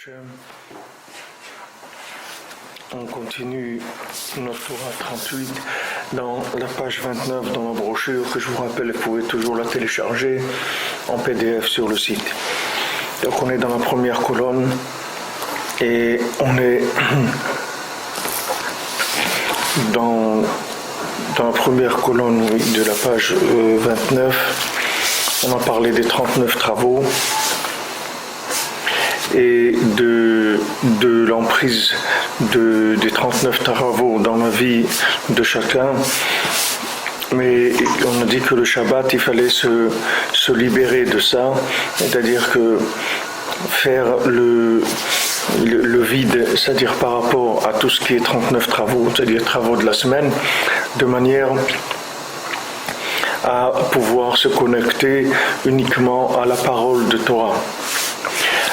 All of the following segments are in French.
Hashem, on continue notre Torah 38 dans la page 29 dans la brochure que je vous rappelle, vous pouvez toujours la télécharger en PDF sur le site. Donc on est dans la première colonne et on est dans la première colonne de la page 29. On a parlé des 39 travaux et de l'emprise des 39 travaux dans la vie de chacun. Mais on a dit que le Shabbat, il fallait se libérer de ça, c'est-à-dire que faire le vide, c'est-à-dire par rapport à tout ce qui est 39 travaux, c'est-à-dire travaux de la semaine, de manière à pouvoir se connecter uniquement à la parole de Torah.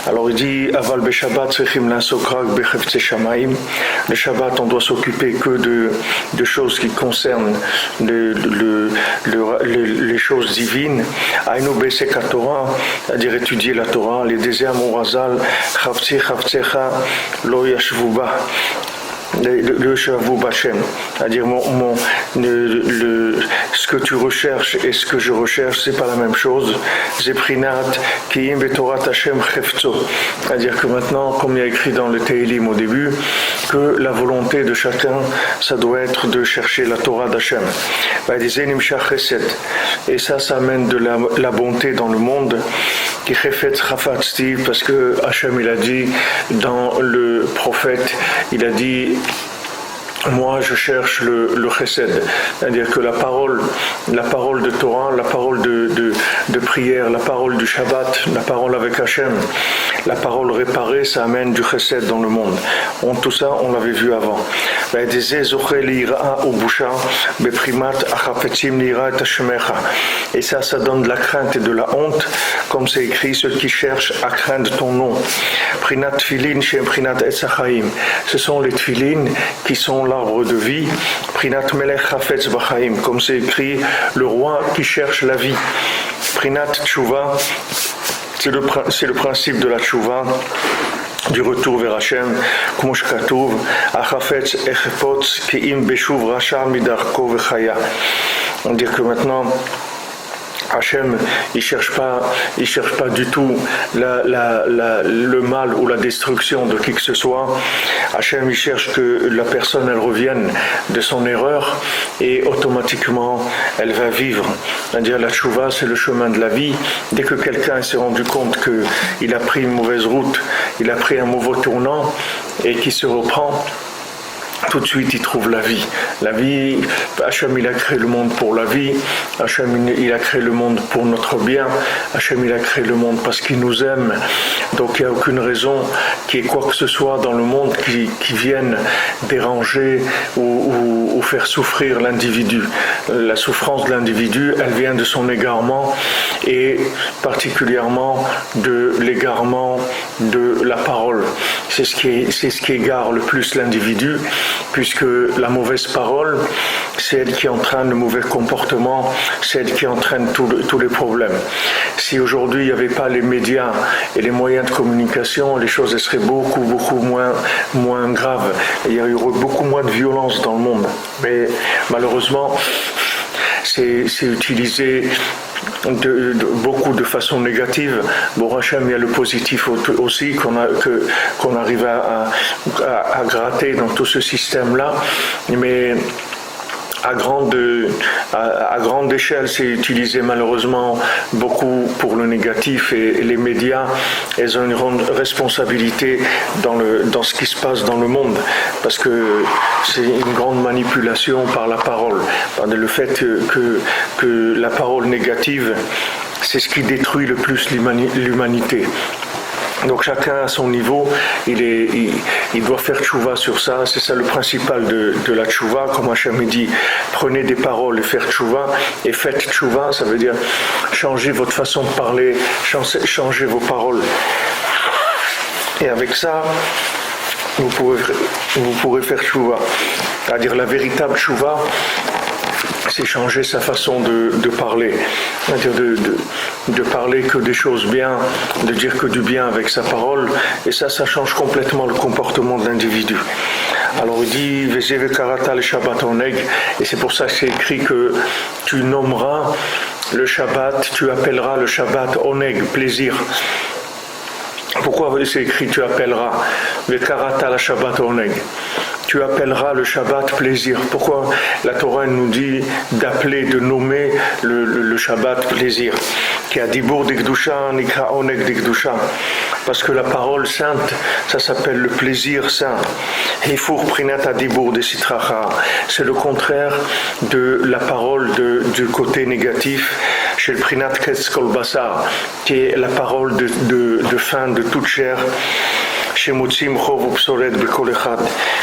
Alors il dit Aval be Shabbat tzrichim la'asok rak becheftzei shamayim. Le Shabbat, on doit s'occuper que de choses qui concernent les choses divines. Ainu besek Torah, c'est-à-dire étudier la Torah. Les désirs morazal chavtzi chavtzecha lo yashvu ba. Le Shavu Bachem, c'est-à-dire ce que tu recherches et ce que je recherche, c'est pas la même chose. Zeprinat Kiyim Betorat Hashem Chefzo, c'est-à-dire que maintenant, comme il y a écrit dans le Teilim au début, que la volonté de chacun, ça doit être de chercher la Torah d'Hashem. Et ça amène de la bonté dans le monde. Parce que Hachem il a dit dans le prophète, il a dit moi je cherche le chesed, c'est-à-dire que la parole de Torah, la parole de prière, la parole du Shabbat, la parole avec Hachem, la parole réparée, ça amène du chesed dans le monde. Tout ça, on l'avait vu avant. Et ça donne de la crainte et de la honte, comme c'est écrit, ceux qui cherchent à craindre ton nom. Ce sont les tfilin qui sont l'arbre de vie. Prinat melech chafetz b'chaim, comme c'est écrit, le roi qui cherche la vie. Prinat tshuva, c'est le principe de la tshuva, du retour vers Hachem, comme je katuv, achafetz echepotz ki'im beshuv rasha midarko v'chaya. On dit que maintenant Hachem, il cherche pas du tout le mal ou la destruction de qui que ce soit. Hachem, il cherche que la personne, elle revienne de son erreur et automatiquement, elle va vivre. C'est-à-dire, la tchouva, c'est le chemin de la vie. Dès que quelqu'un s'est rendu compte qu'il a pris une mauvaise route, il a pris un mauvais tournant et qu'il se reprend, tout de suite il trouve la vie. La vie, Hachem il a créé le monde pour la vie, Hachem il a créé le monde pour notre bien, Hachem il a créé le monde parce qu'il nous aime. Donc il n'y a aucune raison qu'il y ait quoi que ce soit dans le monde qui vienne déranger ou faire souffrir l'individu. La souffrance de l'individu, elle vient de son égarement et particulièrement de l'égarement de la parole. C'est ce qui égare le plus l'individu, puisque la mauvaise parole, c'est elle qui entraîne le mauvais comportement, c'est elle qui entraîne tous les problèmes. Si aujourd'hui il n'y avait pas les médias et les moyens de communication, les choses seraient beaucoup moins graves. Il y aurait beaucoup moins de violence dans le monde. Mais malheureusement, c'est utilisé beaucoup de façon négative. Bon, Hachem, il y a le positif aussi qu'on arrive à gratter dans tout ce système-là, mais à grande échelle, c'est utilisé malheureusement beaucoup pour le négatif et les médias, elles ont une grande responsabilité dans ce qui se passe dans le monde, parce que c'est une grande manipulation par la parole. Le fait que la parole négative, c'est ce qui détruit le plus l'humanité. Donc chacun à son niveau, il doit faire tchouva sur ça. C'est ça le principal de la tchouva. Comme Hachem dit, prenez des paroles et faire tchouva. Et faites tchouva, ça veut dire changer votre façon de parler, changer vos paroles. Et avec ça, vous pourrez faire tchouva. C'est-à-dire la véritable tchouva, c'est changer sa façon de parler, c'est-à-dire de parler que des choses bien, de dire que du bien avec sa parole, et ça change complètement le comportement de l'individu. Alors il dit Vezeve karata le Shabbat oneg, et c'est pour ça que c'est écrit que tu nommeras le Shabbat, tu appelleras le Shabbat oneg, plaisir. Pourquoi c'est écrit tu appelleras Ve karata le Shabbat oneg? Tu appelleras le Shabbat plaisir. Pourquoi la Torah nous dit d'appeler, de nommer le Shabbat plaisir? Qui a dibur d'Ikdusha, nikra oneg d'Ikdusha. Parce que la parole sainte, ça s'appelle le plaisir saint. Hifur prinat adibur de sitracha. C'est le contraire de la parole du côté négatif, chez le prinat ketz kol basar, qui est la parole de fin de toute chair.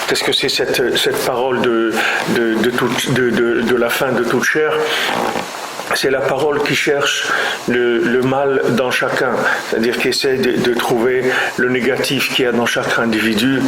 Qu'est-ce que c'est cette parole de la fin de toute chair? C'est la parole qui cherche le mal dans chacun, c'est-à-dire qui essaie de trouver le négatif qu'il y a dans chaque individu,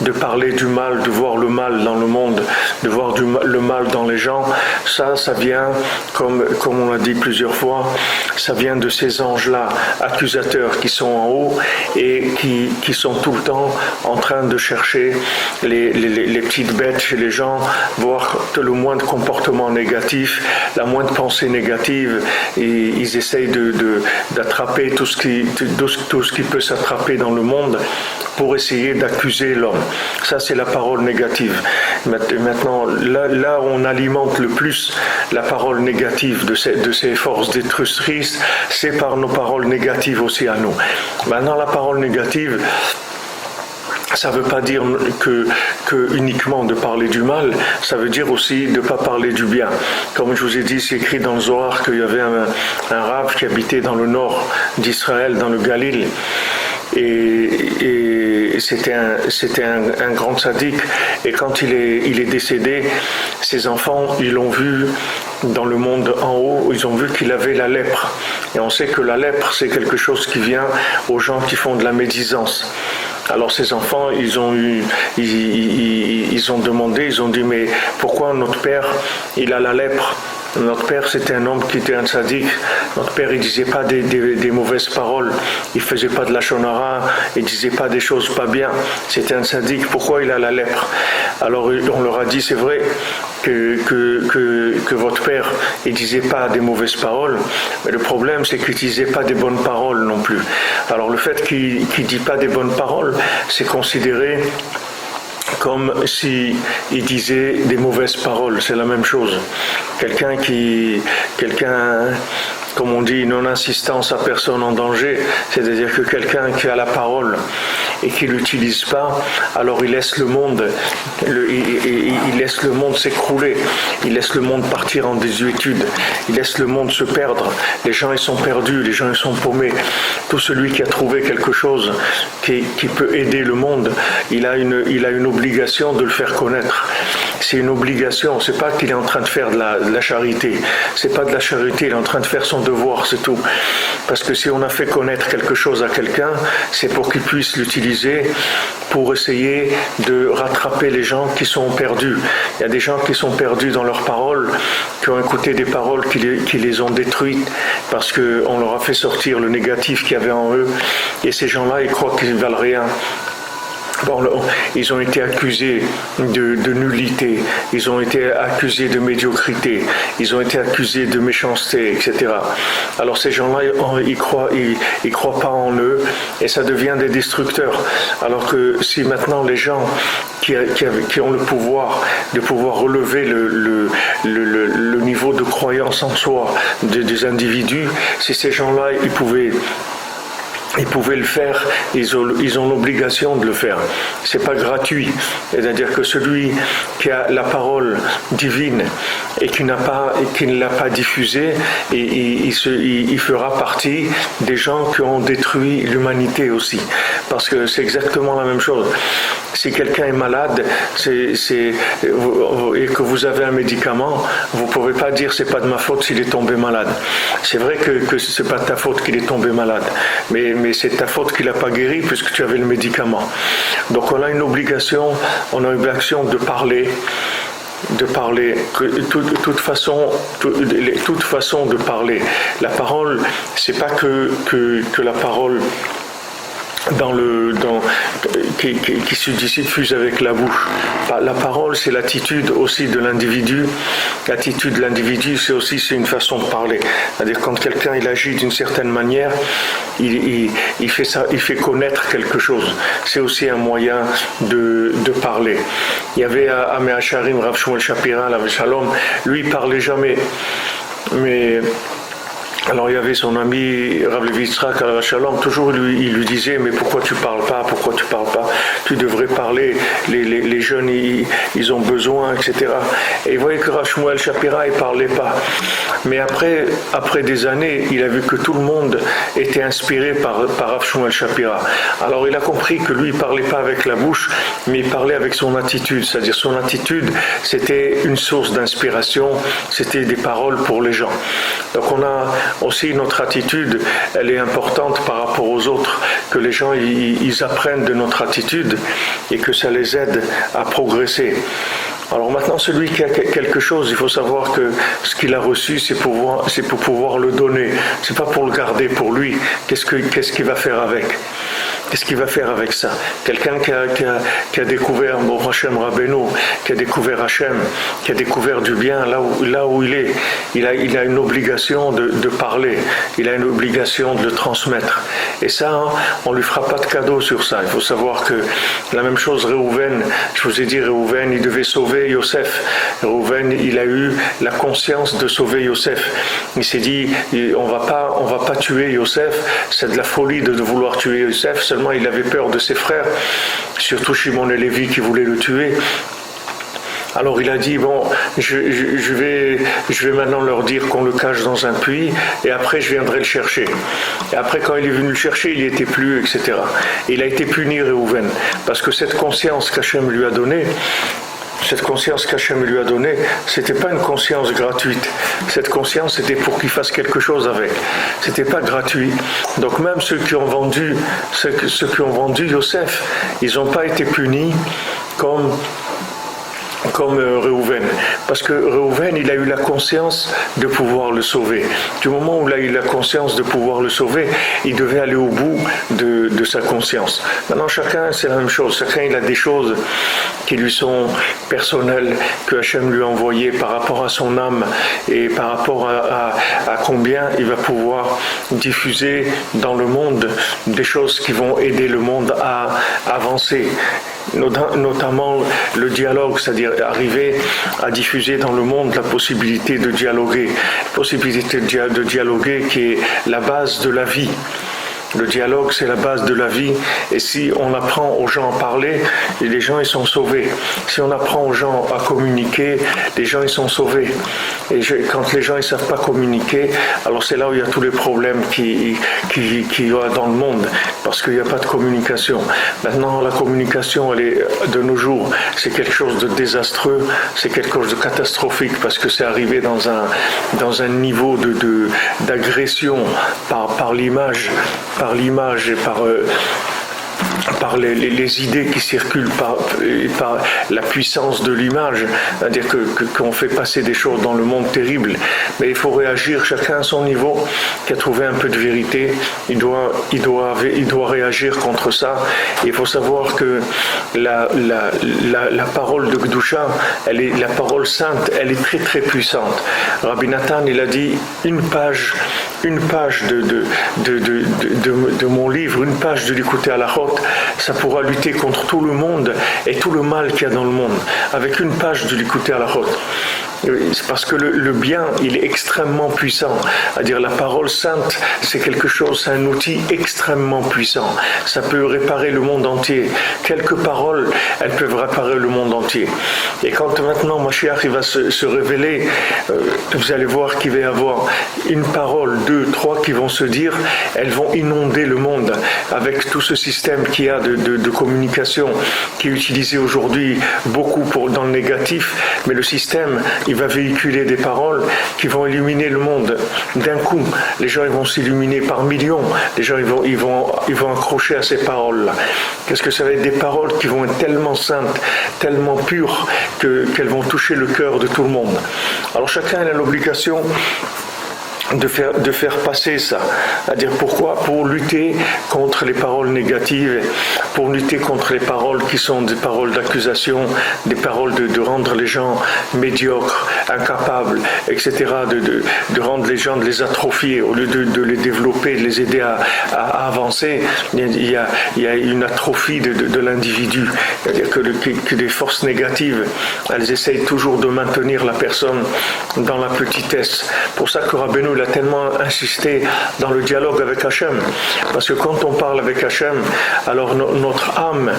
de parler du mal, de voir le mal dans le monde, de voir le mal dans les gens. Ça vient, comme on l'a dit plusieurs fois, ça vient de ces anges-là, accusateurs qui sont en haut et qui sont tout le temps en train de chercher les petites bêtes chez les gens, voir le moindre comportement négatif, la moindre pensée négative, et ils essayent d'attraper tout ce qui peut s'attraper dans le monde pour essayer d'accuser l'homme. Ça, c'est la parole négative. Maintenant, là où on alimente le plus la parole négative de ces forces destructrices, c'est par nos paroles négatives aussi à nous. Maintenant, la parole négative, ça ne veut pas dire que uniquement de parler du mal, ça veut dire aussi de ne pas parler du bien. Comme je vous ai dit, c'est écrit dans le Zohar qu'il y avait un rav qui habitait dans le nord d'Israël, dans le Galil, et c'était un grand tzaddik, et quand il est décédé, ses enfants, ils l'ont vu dans le monde en haut, ils ont vu qu'il avait la lèpre. Et on sait que la lèpre, c'est quelque chose qui vient aux gens qui font de la médisance. Alors ces enfants, ils ont demandé, ils ont dit, mais pourquoi notre père, il a la lèpre? Notre père, c'était un homme qui était un tzaddik. Notre père, il disait pas des mauvaises paroles. Il faisait pas de la shonara. Il disait pas des choses pas bien. C'était un tzaddik. Pourquoi il a la lèpre? Alors on leur a dit, c'est vrai que votre père, il disait pas des mauvaises paroles. Mais le problème, c'est qu'il disait pas des bonnes paroles non plus. Alors le fait qu'il dit pas des bonnes paroles, c'est considéré comme s'il disait des mauvaises paroles, c'est la même chose. Quelqu'un, comme on dit, non-insistance à personne en danger, c'est-à-dire que quelqu'un qui a la parole et qui ne l'utilise pas, alors il laisse le monde s'écrouler, il laisse le monde partir en désuétude, il laisse le monde se perdre. Les gens, ils sont perdus, les gens, ils sont paumés. Tout celui qui a trouvé quelque chose qui peut aider le monde, il a une obligation de le faire connaître. C'est une obligation, c'est pas qu'il est en train de faire de la charité, c'est pas de la charité, il est en train de faire son devoir, c'est tout. Parce que si on a fait connaître quelque chose à quelqu'un, c'est pour qu'il puisse l'utiliser pour essayer de rattraper les gens qui sont perdus. Il y a des gens qui sont perdus dans leurs paroles, qui ont écouté des paroles qui les ont détruites parce qu'on leur a fait sortir le négatif qu'il y avait en eux, et ces gens-là, ils croient qu'ils ne valent rien. Bon, ils ont été accusés de nullité, ils ont été accusés de médiocrité, ils ont été accusés de méchanceté, etc. Alors ces gens-là, ils croient pas en eux, et ça devient des destructeurs. Alors que si maintenant les gens qui ont le pouvoir de pouvoir relever le niveau de croyance en soi des individus, si ces gens-là, ils pouvaient le faire, ils ont l'obligation de le faire. C'est pas gratuit. C'est-à-dire que celui qui a la parole divine et qui ne l'a pas diffusée, il fera partie des gens qui ont détruit l'humanité aussi. Parce que c'est exactement la même chose. Si quelqu'un est malade et que vous avez un médicament, vous ne pouvez pas dire c'est pas de ma faute s'il est tombé malade. C'est vrai que c'est pas de ta faute qu'il est tombé malade, mais c'est ta faute qu'il n'a pas guéri puisque tu avais le médicament. Donc on a une obligation de parler de parler, toute façon de parler. La parole, c'est pas que la parole qui se diffuse avec la bouche. La parole, c'est l'attitude aussi de l'individu. L'attitude de l'individu, c'est une façon de parler. C'est-à-dire quand quelqu'un il agit d'une certaine manière, il fait ça, il fait connaître quelque chose. C'est aussi un moyen de parler. Il y avait à Mea Shearim Rav Shmuel Shapira, Alav Shalom, lui il parlait jamais, mais alors il y avait son ami Rav Levi Yitzhak Alav Shalom, toujours il lui disait mais pourquoi tu parles pas, tu devrais parler, les jeunes ils ont besoin, etc. Et il voyait que Rav Shmuel Shapira il parlait pas, mais après des années il a vu que tout le monde était inspiré par Rav Shmuel Shapira. Alors il a compris que lui il parlait pas avec la bouche, mais il parlait avec son attitude, c'est-à-dire son attitude c'était une source d'inspiration, c'était des paroles pour les gens. Donc on a aussi notre attitude, elle est importante par rapport aux autres, que les gens ils apprennent de notre attitude et que ça les aide à progresser. Alors maintenant, celui qui a quelque chose, il faut savoir que ce qu'il a reçu, c'est pour pouvoir le donner. C'est pas pour le garder pour lui. Qu'est-ce qu'il va faire avec? Qu'est-ce qu'il va faire avec ça? Quelqu'un qui a découvert Hashem Rabbeinu, qui a découvert Hashem, qui a découvert du bien là où il est, il a une obligation de parler, il a une obligation de le transmettre. Et ça, on lui fera pas de cadeau sur ça. Il faut savoir que la même chose, Réhouven, je vous ai dit, Réhouven, il devait sauver Yosef. Réhouven, il a eu la conscience de sauver Yosef. Il s'est dit, on va pas tuer Yosef, c'est de la folie de vouloir tuer Yosef. Seulement, il avait peur de ses frères, surtout Shimon et Lévi qui voulaient le tuer. Alors il a dit, bon, je vais maintenant leur dire qu'on le cache dans un puits, et après je viendrai le chercher. Et après quand il est venu le chercher, il n'y était plus, etc. Et il a été puni, Réhouven, parce que cette conscience qu'Hachem lui a donnée, c'était pas une conscience gratuite. Cette conscience, c'était pour qu'il fasse quelque chose avec. C'était pas gratuit. Donc même ceux qui ont vendu Yosef, ils n'ont pas été punis comme Réhouven, parce que Réhouven il a eu la conscience de pouvoir le sauver. Du moment où il a eu la conscience de pouvoir le sauver, il devait aller au bout de sa conscience. Maintenant chacun c'est la même chose, chacun il a des choses qui lui sont personnelles, que Hachem lui a envoyées par rapport à son âme et par rapport à combien il va pouvoir diffuser dans le monde des choses qui vont aider le monde à avancer. Notamment le dialogue, c'est-à-dire arriver à diffuser dans le monde la possibilité de dialoguer, qui est la base de la vie. Le dialogue, c'est la base de la vie, et si on apprend aux gens à parler, les gens ils sont sauvés. Si on apprend aux gens à communiquer, les gens ils sont sauvés. Et quand les gens ils savent pas communiquer, alors c'est là où il y a tous les problèmes qui y a dans le monde, parce qu'il n'y a pas de communication. Maintenant, la communication, elle est de nos jours, c'est quelque chose de désastreux, c'est quelque chose de catastrophique, parce que c'est arrivé dans un niveau d'agression par l'image et par les idées qui circulent, par la puissance de l'image, c'est-à-dire qu'on fait passer des choses dans le monde terrible, mais il faut réagir chacun à son niveau, qui a trouvé un peu de vérité, il doit réagir contre ça. Et il faut savoir que la parole de Gdusha, la parole sainte, elle est très très puissante. Rabbi Nathan, il a dit une page de mon livre, une page de l'écouter à la Chot, ça pourra lutter contre tout le monde et tout le mal qu'il y a dans le monde, avec une page de l'écouter à la Chot. C'est parce que le bien, il est extrêmement puissant. C'est-à-dire la parole sainte, c'est quelque chose, c'est un outil extrêmement puissant. Ça peut réparer le monde entier. Quelques paroles, elles peuvent réparer le monde entier. Et quand maintenant Mashiach il va se révéler, vous allez voir qu'il va y avoir une parole, 2, 3 qui vont se dire, elles vont inonder le monde avec tout ce système qu'il y a de communication qui est utilisé aujourd'hui beaucoup dans le négatif, mais le système il va véhiculer des paroles qui vont illuminer le monde d'un coup. Les gens ils vont s'illuminer par millions. Les gens ils vont accrocher à ces paroles-là. Qu'est-ce que ça va être? Des paroles qui vont être tellement saintes, tellement pures qu'elles vont toucher le cœur de tout le monde. Alors chacun a l'obligation de faire passer ça. C'est-à-dire pourquoi? Pour lutter contre les paroles négatives, pour lutter contre les paroles qui sont des paroles d'accusation, des paroles de rendre les gens médiocres, incapables, etc., de rendre les gens, de les atrophier, au lieu de les développer, de les aider à avancer. Il y a une atrophie de l'individu. C'est-à-dire que les forces négatives, elles essayent toujours de maintenir la personne dans la petitesse. Pour ça que Rabbeinu a tellement insisté dans le dialogue avec Hachem, parce que quand on parle avec Hachem, alors notre âme,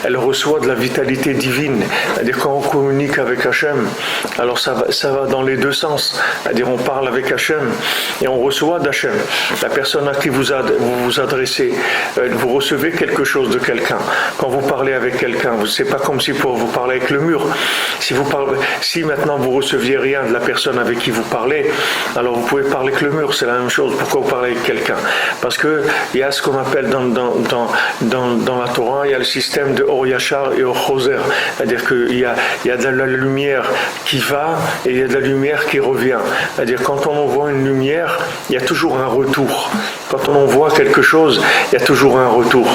elle reçoit de la vitalité divine. C'est-à-dire quand on communique avec Hachem, alors ça va dans les deux sens. C'est-à-dire on parle avec Hachem et on reçoit d'Hachem. La personne à qui vous vous adressez, vous recevez quelque chose de quelqu'un. Quand vous parlez avec quelqu'un, c'est pas comme si vous parlez avec le mur. Si maintenant vous receviez rien de la personne avec qui vous parlez, alors vous pouvez parler avec le mur, c'est la même chose. Pourquoi vous parlez avec quelqu'un? Parce que il y a ce qu'on appelle dans la Torah, il y a le système de Or Yachar et Or Choser. C'est-à-dire qu'il y a de la lumière qui va et il y a de la lumière qui revient. C'est-à-dire quand on envoie une lumière, il y a toujours un retour. Quand on envoie quelque chose, il y a toujours un retour.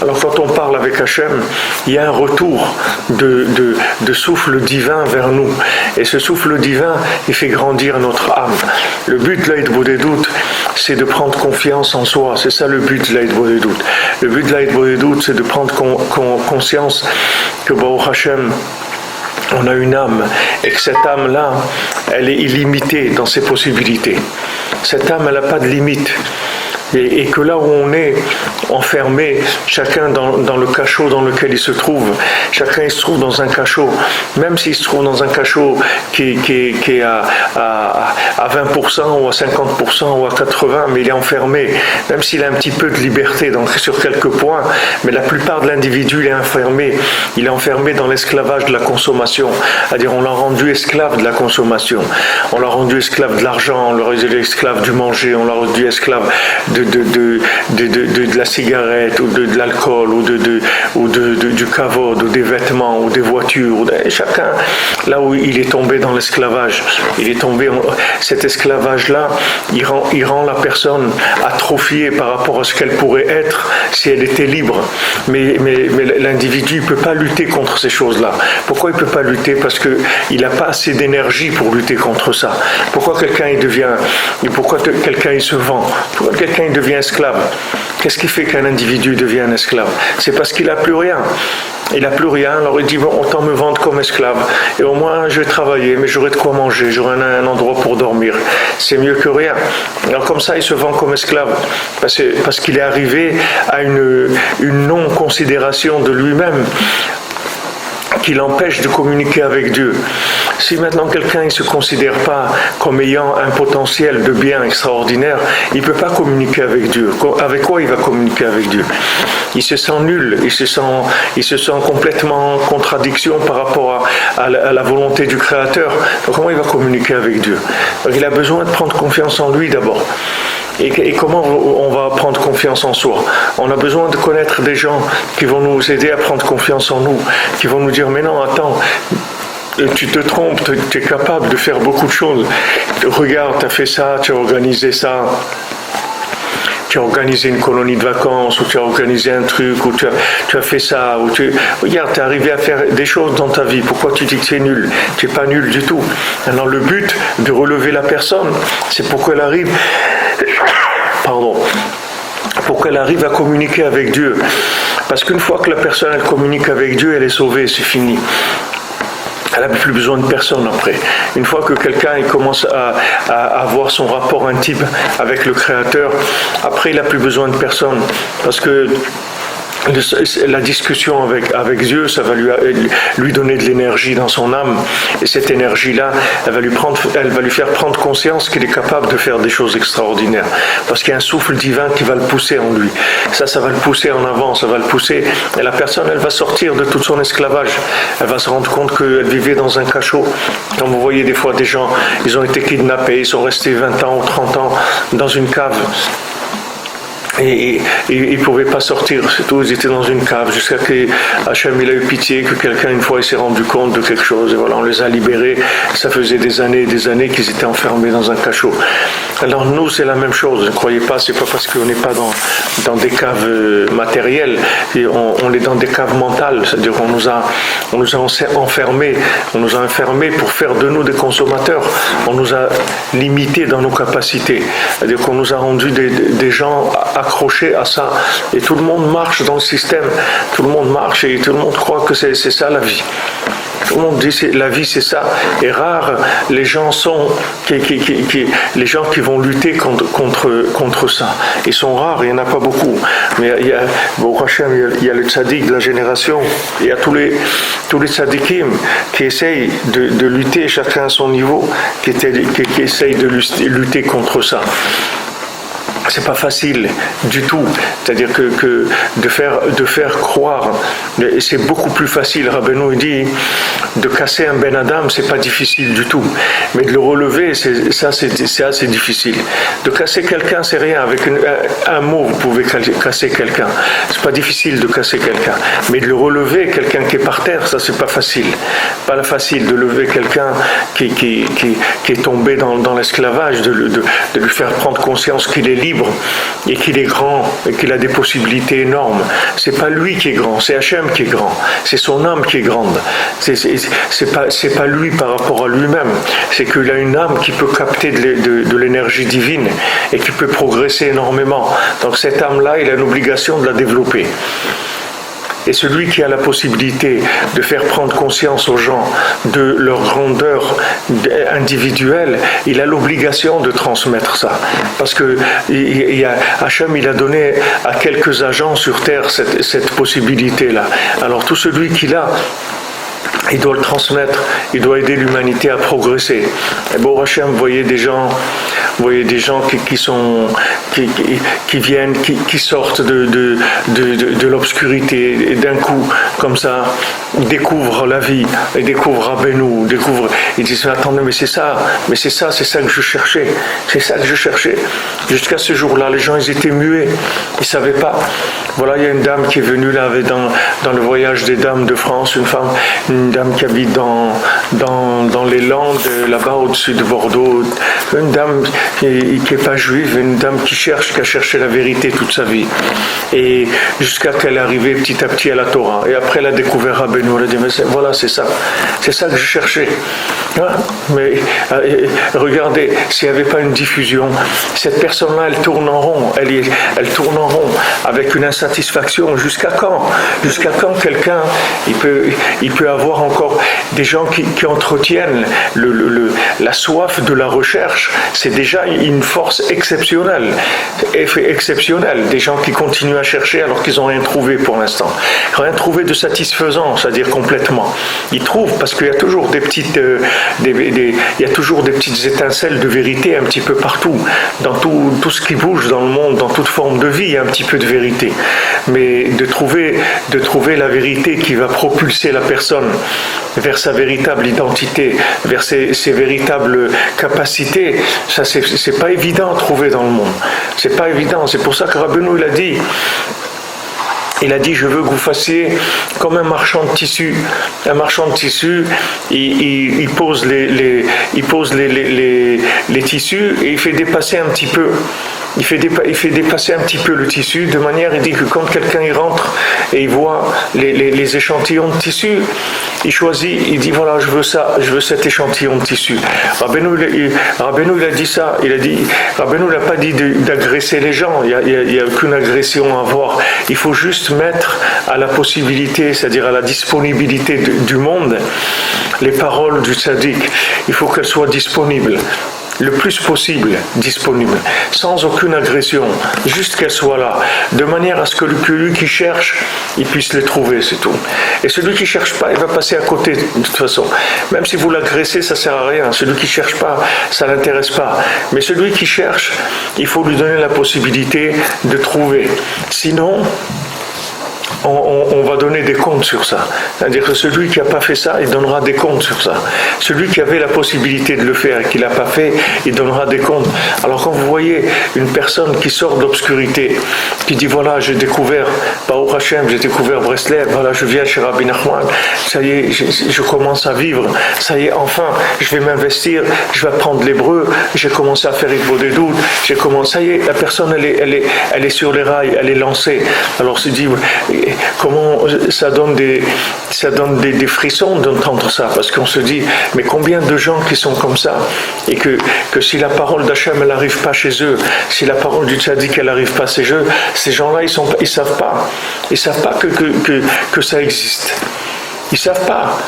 Alors quand on parle avec Hachem, il y a un retour de souffle divin vers nous. Et ce souffle divin, il fait grandir notre âme. Le but de l'Aïd-Bodedut, c'est de prendre confiance en soi. C'est ça le but de l'Aïd-Bodedut. Le but de l'Aïd-Bodedut, c'est de prendre conscience que Baruch Hashem, on a une âme et que cette âme-là, elle est illimitée dans ses possibilités. Cette âme, elle n'a pas de limite. Et que là où on est enfermé, chacun dans le cachot dans lequel il se trouve, chacun il se trouve dans un cachot, même s'il se trouve dans un cachot qui est à 20% ou à 50% ou à 80%, mais il est enfermé, même s'il a un petit peu de liberté sur quelques points, mais la plupart de l'individu il est enfermé dans l'esclavage de la consommation. C'est-à-dire on l'a rendu esclave de la consommation, on l'a rendu esclave de l'argent, on l'a rendu esclave du manger, on l'a rendu esclave de la cigarette ou de l'alcool ou du kavod ou des vêtements ou des voitures. Chacun, là où il est tombé dans l'esclavage, cet esclavage-là, il rend la personne atrophiée par rapport à ce qu'elle pourrait être si elle était libre. Mais l'individu ne peut pas lutter contre ces choses-là. Pourquoi il ne peut pas lutter? Parce qu'il n'a pas assez d'énergie pour lutter contre ça. Pourquoi quelqu'un il se vend? Pourquoi quelqu'un il devient esclave? Qu'est-ce qui fait qu'un individu devient un esclave? C'est parce qu'il n'a plus rien. Il n'a plus rien, alors il dit bon, autant me vendre comme esclave. Et au moins je vais travailler, mais j'aurai de quoi manger, j'aurai un endroit pour dormir. C'est mieux que rien. Alors comme ça, il se vend comme esclave. Parce qu'il est arrivé à une non-considération de lui-même qui l'empêche de communiquer avec Dieu. Si maintenant quelqu'un ne se considère pas comme ayant un potentiel de bien extraordinaire, il ne peut pas communiquer avec Dieu. Avec quoi il va communiquer avec Dieu? Il se sent nul, il se sent complètement en contradiction par rapport à la volonté du Créateur. Donc comment il va communiquer avec Dieu? Donc il a besoin de prendre confiance en lui d'abord. Et comment on va prendre confiance en soi? On a besoin de connaître des gens qui vont nous aider à prendre confiance en nous, qui vont nous dire mais non, attends, tu te trompes, tu es capable de faire beaucoup de choses. Regarde, tu as fait ça, tu as organisé ça. Tu as organisé une colonie de vacances, ou tu as organisé un truc, ou tu as fait ça, regarde, tu es arrivé à faire des choses dans ta vie, pourquoi tu dis que tu es nul? Tu n'es pas nul du tout. Alors le but de relever la personne, c'est pour qu'elle arrive, pour qu'elle arrive à communiquer avec Dieu. Parce qu'une fois que la personne elle communique avec Dieu, elle est sauvée, c'est fini. Elle n'a plus besoin de personne après. Une fois que quelqu'un il commence à avoir son rapport intime avec le Créateur, après il n'a plus besoin de personne. Parce que la discussion avec Dieu, ça va lui donner de l'énergie dans son âme, et cette énergie-là, elle va lui faire prendre conscience qu'il est capable de faire des choses extraordinaires, parce qu'il y a un souffle divin qui va le pousser en lui. Ça va le pousser en avant, ça va le pousser, et la personne, elle va sortir de tout son esclavage. Elle va se rendre compte qu'elle vivait dans un cachot. Quand vous voyez des fois des gens, ils ont été kidnappés, ils sont restés 20 ans ou 30 ans dans une cave. Et ils ne pouvaient pas sortir, c'est tout, ils étaient dans une cave, jusqu'à que Hachem il a eu pitié, que quelqu'un une fois il s'est rendu compte de quelque chose, et voilà, on les a libérés. Ça faisait des années et des années qu'ils étaient enfermés dans un cachot. Alors nous, c'est la même chose, ne croyez pas, c'est pas parce qu'on n'est pas dans des caves matérielles, on est dans des caves mentales, c'est-à-dire qu'on nous a enfermés pour faire de nous des consommateurs, on nous a limités dans nos capacités, c'est-à-dire qu'on nous a rendus des gens accroché à ça, et tout le monde marche dans le système, tout le monde marche et tout le monde croit que c'est ça la vie. Tout le monde dit que la vie c'est ça, et rares les gens les gens qui vont lutter contre ça. Ils sont rares, il n'y en a pas beaucoup, mais il y a le tzaddik de la génération, il y a tous les tzaddikim qui essayent de lutter chacun à son niveau, qui essayent de lutter contre ça. C'est pas facile du tout, c'est-à-dire que de faire croire, c'est beaucoup plus facile. Rabbeinu dit de casser un Ben Adam, c'est pas difficile du tout, mais de le relever, c'est assez difficile. De casser quelqu'un, c'est rien, avec un mot vous pouvez casser quelqu'un, c'est pas difficile de casser quelqu'un, mais de le relever, quelqu'un qui est par terre, ça c'est pas facile. Pas facile de lever quelqu'un qui est tombé dans l'esclavage, de lui faire prendre conscience qu'il est libre et qu'il est grand et qu'il a des possibilités énormes. C'est pas lui qui est grand, c'est Hachem qui est grand, c'est son âme qui est grande. C'est pas lui par rapport à lui-même, c'est qu'il a une âme qui peut capter de l'énergie divine et qui peut progresser énormément. Donc cette âme-là, il a une obligation de la développer. Et celui qui a la possibilité de faire prendre conscience aux gens de leur grandeur individuelle, il a l'obligation de transmettre ça. Parce que Hachem, il a donné à quelques agents sur terre cette possibilité-là. Alors tout celui qui l'a, il doit le transmettre, il doit aider l'humanité à progresser. Et bon, Hachem, vous voyez des gens qui viennent, qui sortent de l'obscurité, et d'un coup, comme ça, ils découvrent la vie, ils découvrent Rabbeinu, ils disent attendez, mais c'est ça que je cherchais, Jusqu'à ce jour-là, les gens, ils étaient muets, ils savaient pas. Voilà, il y a une dame qui est venue là, dans le voyage des dames de France, une dame qui habite dans les Landes, là-bas au-dessus de Bordeaux, une dame qui n'est pas juive, une dame qui a cherché la vérité toute sa vie, et jusqu'à qu'elle est arrivée petit à petit à la Torah, et après elle a découvert Rabbeinu, elle a dit mais voilà, c'est ça que je cherchais. Mais regardez, s'il n'y avait pas une diffusion, cette personne-là, elle tourne en rond, elle tourne en rond avec une insatisfaction. Jusqu'à quand quelqu'un il peut avoir encore des gens qui entretiennent la soif de la recherche. C'est déjà une force exceptionnelle, des gens qui continuent à chercher alors qu'ils n'ont rien trouvé pour l'instant, rien trouvé de satisfaisant, c'est-à-dire complètement. Ils trouvent, parce qu'il y a toujours des petites étincelles de vérité un petit peu partout, dans tout ce qui bouge dans le monde, dans toute forme de vie, il y a un petit peu de vérité. Mais de trouver la vérité qui va propulser la personne vers sa véritable identité, vers ses véritables capacités, ça c'est pas évident à trouver dans le monde. C'est pas évident. C'est pour ça que Rabbeinu il a dit, je veux que vous fassiez comme un marchand de tissus. Un marchand de tissus, il pose les tissus et il fait dépasser un petit peu. Il fait dépasser un petit peu le tissu, de manière, il dit que quand quelqu'un y rentre et il voit les échantillons de tissu, il choisit, il dit voilà, je veux cet échantillon de tissu. Rabbeinu il a dit ça, Rabbeinu n'a pas dit d'agresser les gens, il n'y a aucune agression à avoir, il faut juste mettre à la possibilité, c'est-à-dire à la disponibilité du monde, les paroles du tzaddik, il faut qu'elles soient disponibles. le plus possible disponible, sans aucune agression, juste qu'elle soit là, de manière à ce que lui qui cherche, il puisse les trouver, c'est tout. Et celui qui ne cherche pas, il va passer à côté de toute façon. Même si vous l'agressez, ça ne sert à rien. Celui qui ne cherche pas, ça ne l'intéresse pas. Mais celui qui cherche, il faut lui donner la possibilité de trouver. Sinon, on va donner des comptes sur ça. C'est-à-dire que celui qui n'a pas fait ça, il donnera des comptes sur ça. Celui qui avait la possibilité de le faire et qui ne l'a pas fait, il donnera des comptes. Alors quand vous voyez une personne qui sort de l'obscurité, qui dit voilà, j'ai découvert Baruch Hashem, j'ai découvert Breslev, voilà, je viens chez Rabbi Nachman, ça y est, je commence à vivre, ça y est, enfin, je vais m'investir, je vais apprendre l'hébreu, j'ai commencé à faire Igbo des doutes, ça y est, la personne elle est sur les rails, elle est lancée. Alors se dit comment ça donne des frissons d'entendre ça, parce qu'on se dit mais combien de gens qui sont comme ça, et que si la parole d'Hachem elle n'arrive pas chez eux, si la parole du tzaddik elle n'arrive pas chez eux, ces gens-là ils savent pas que ça existe. Ils savent pas.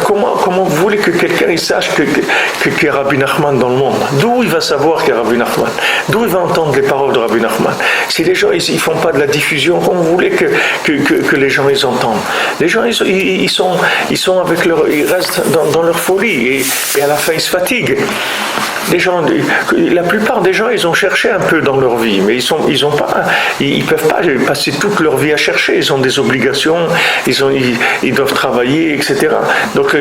Comment vous voulez que quelqu'un sache qu'il y a Rabbi Nachman dans le monde? D'où il va savoir qu'il y a Rabbi Nachman? D'où il va entendre les paroles de Rabbi Nachman? Si les gens ils font pas de la diffusion, comment vous voulez que les gens ils entendent? Les gens ils sont avec ils restent dans leur folie et à la fin ils se fatiguent. La plupart des gens, ils ont cherché un peu dans leur vie, mais ils peuvent pas passer toute leur vie à chercher. Ils ont des obligations, ils doivent travailler, etc. Donc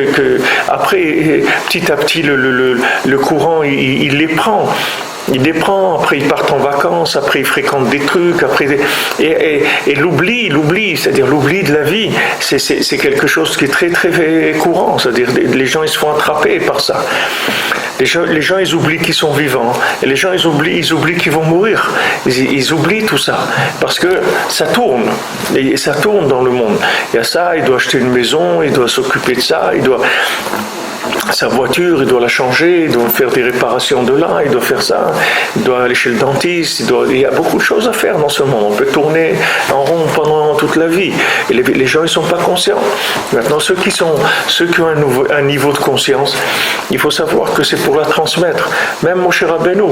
après, petit à petit, le courant, il les prend. Il les prend, après ils partent en vacances, après ils fréquentent des trucs, et l'oubli, c'est-à-dire l'oubli de la vie, c'est quelque chose qui est très très courant, c'est-à-dire les gens ils se font attraper par ça. Les gens ils oublient qu'ils sont vivants, et les gens ils oublient qu'ils vont mourir, ils oublient tout ça, parce que ça tourne, et ça tourne dans le monde. Il y a ça, il doit acheter une maison, il doit s'occuper de ça, il doit... sa voiture, il doit la changer, il doit faire des réparations de là, il doit faire ça, il doit aller chez le dentiste, il y a beaucoup de choses à faire dans ce monde. On peut tourner en rond pendant toute la vie. Et les gens, ils ne sont pas conscients. Maintenant, ceux qui ont un niveau de conscience, il faut savoir que c'est pour la transmettre. Même Moshe Rabbeinu,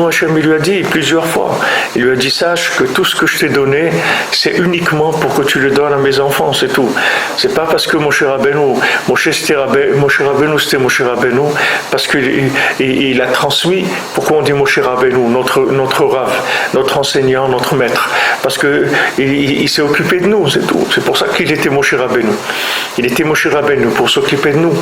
Hachem, il lui a dit plusieurs fois, il lui a dit, sache que tout ce que je t'ai donné, c'est uniquement pour que tu le donnes à mes enfants, c'est tout. C'est pas parce que Moshe Rabbeinu, Moshe Rabbeinu, c'était Moshe Rabbeinu parce qu'il a transmis. Pourquoi on dit Moshe Rabbeinu, notre Rav, notre enseignant, notre maître? Parce qu'il s'est occupé de nous, c'est tout. C'est pour ça qu'il était Moshe Rabbeinu. Il était Moshe Rabbeinu pour s'occuper de nous.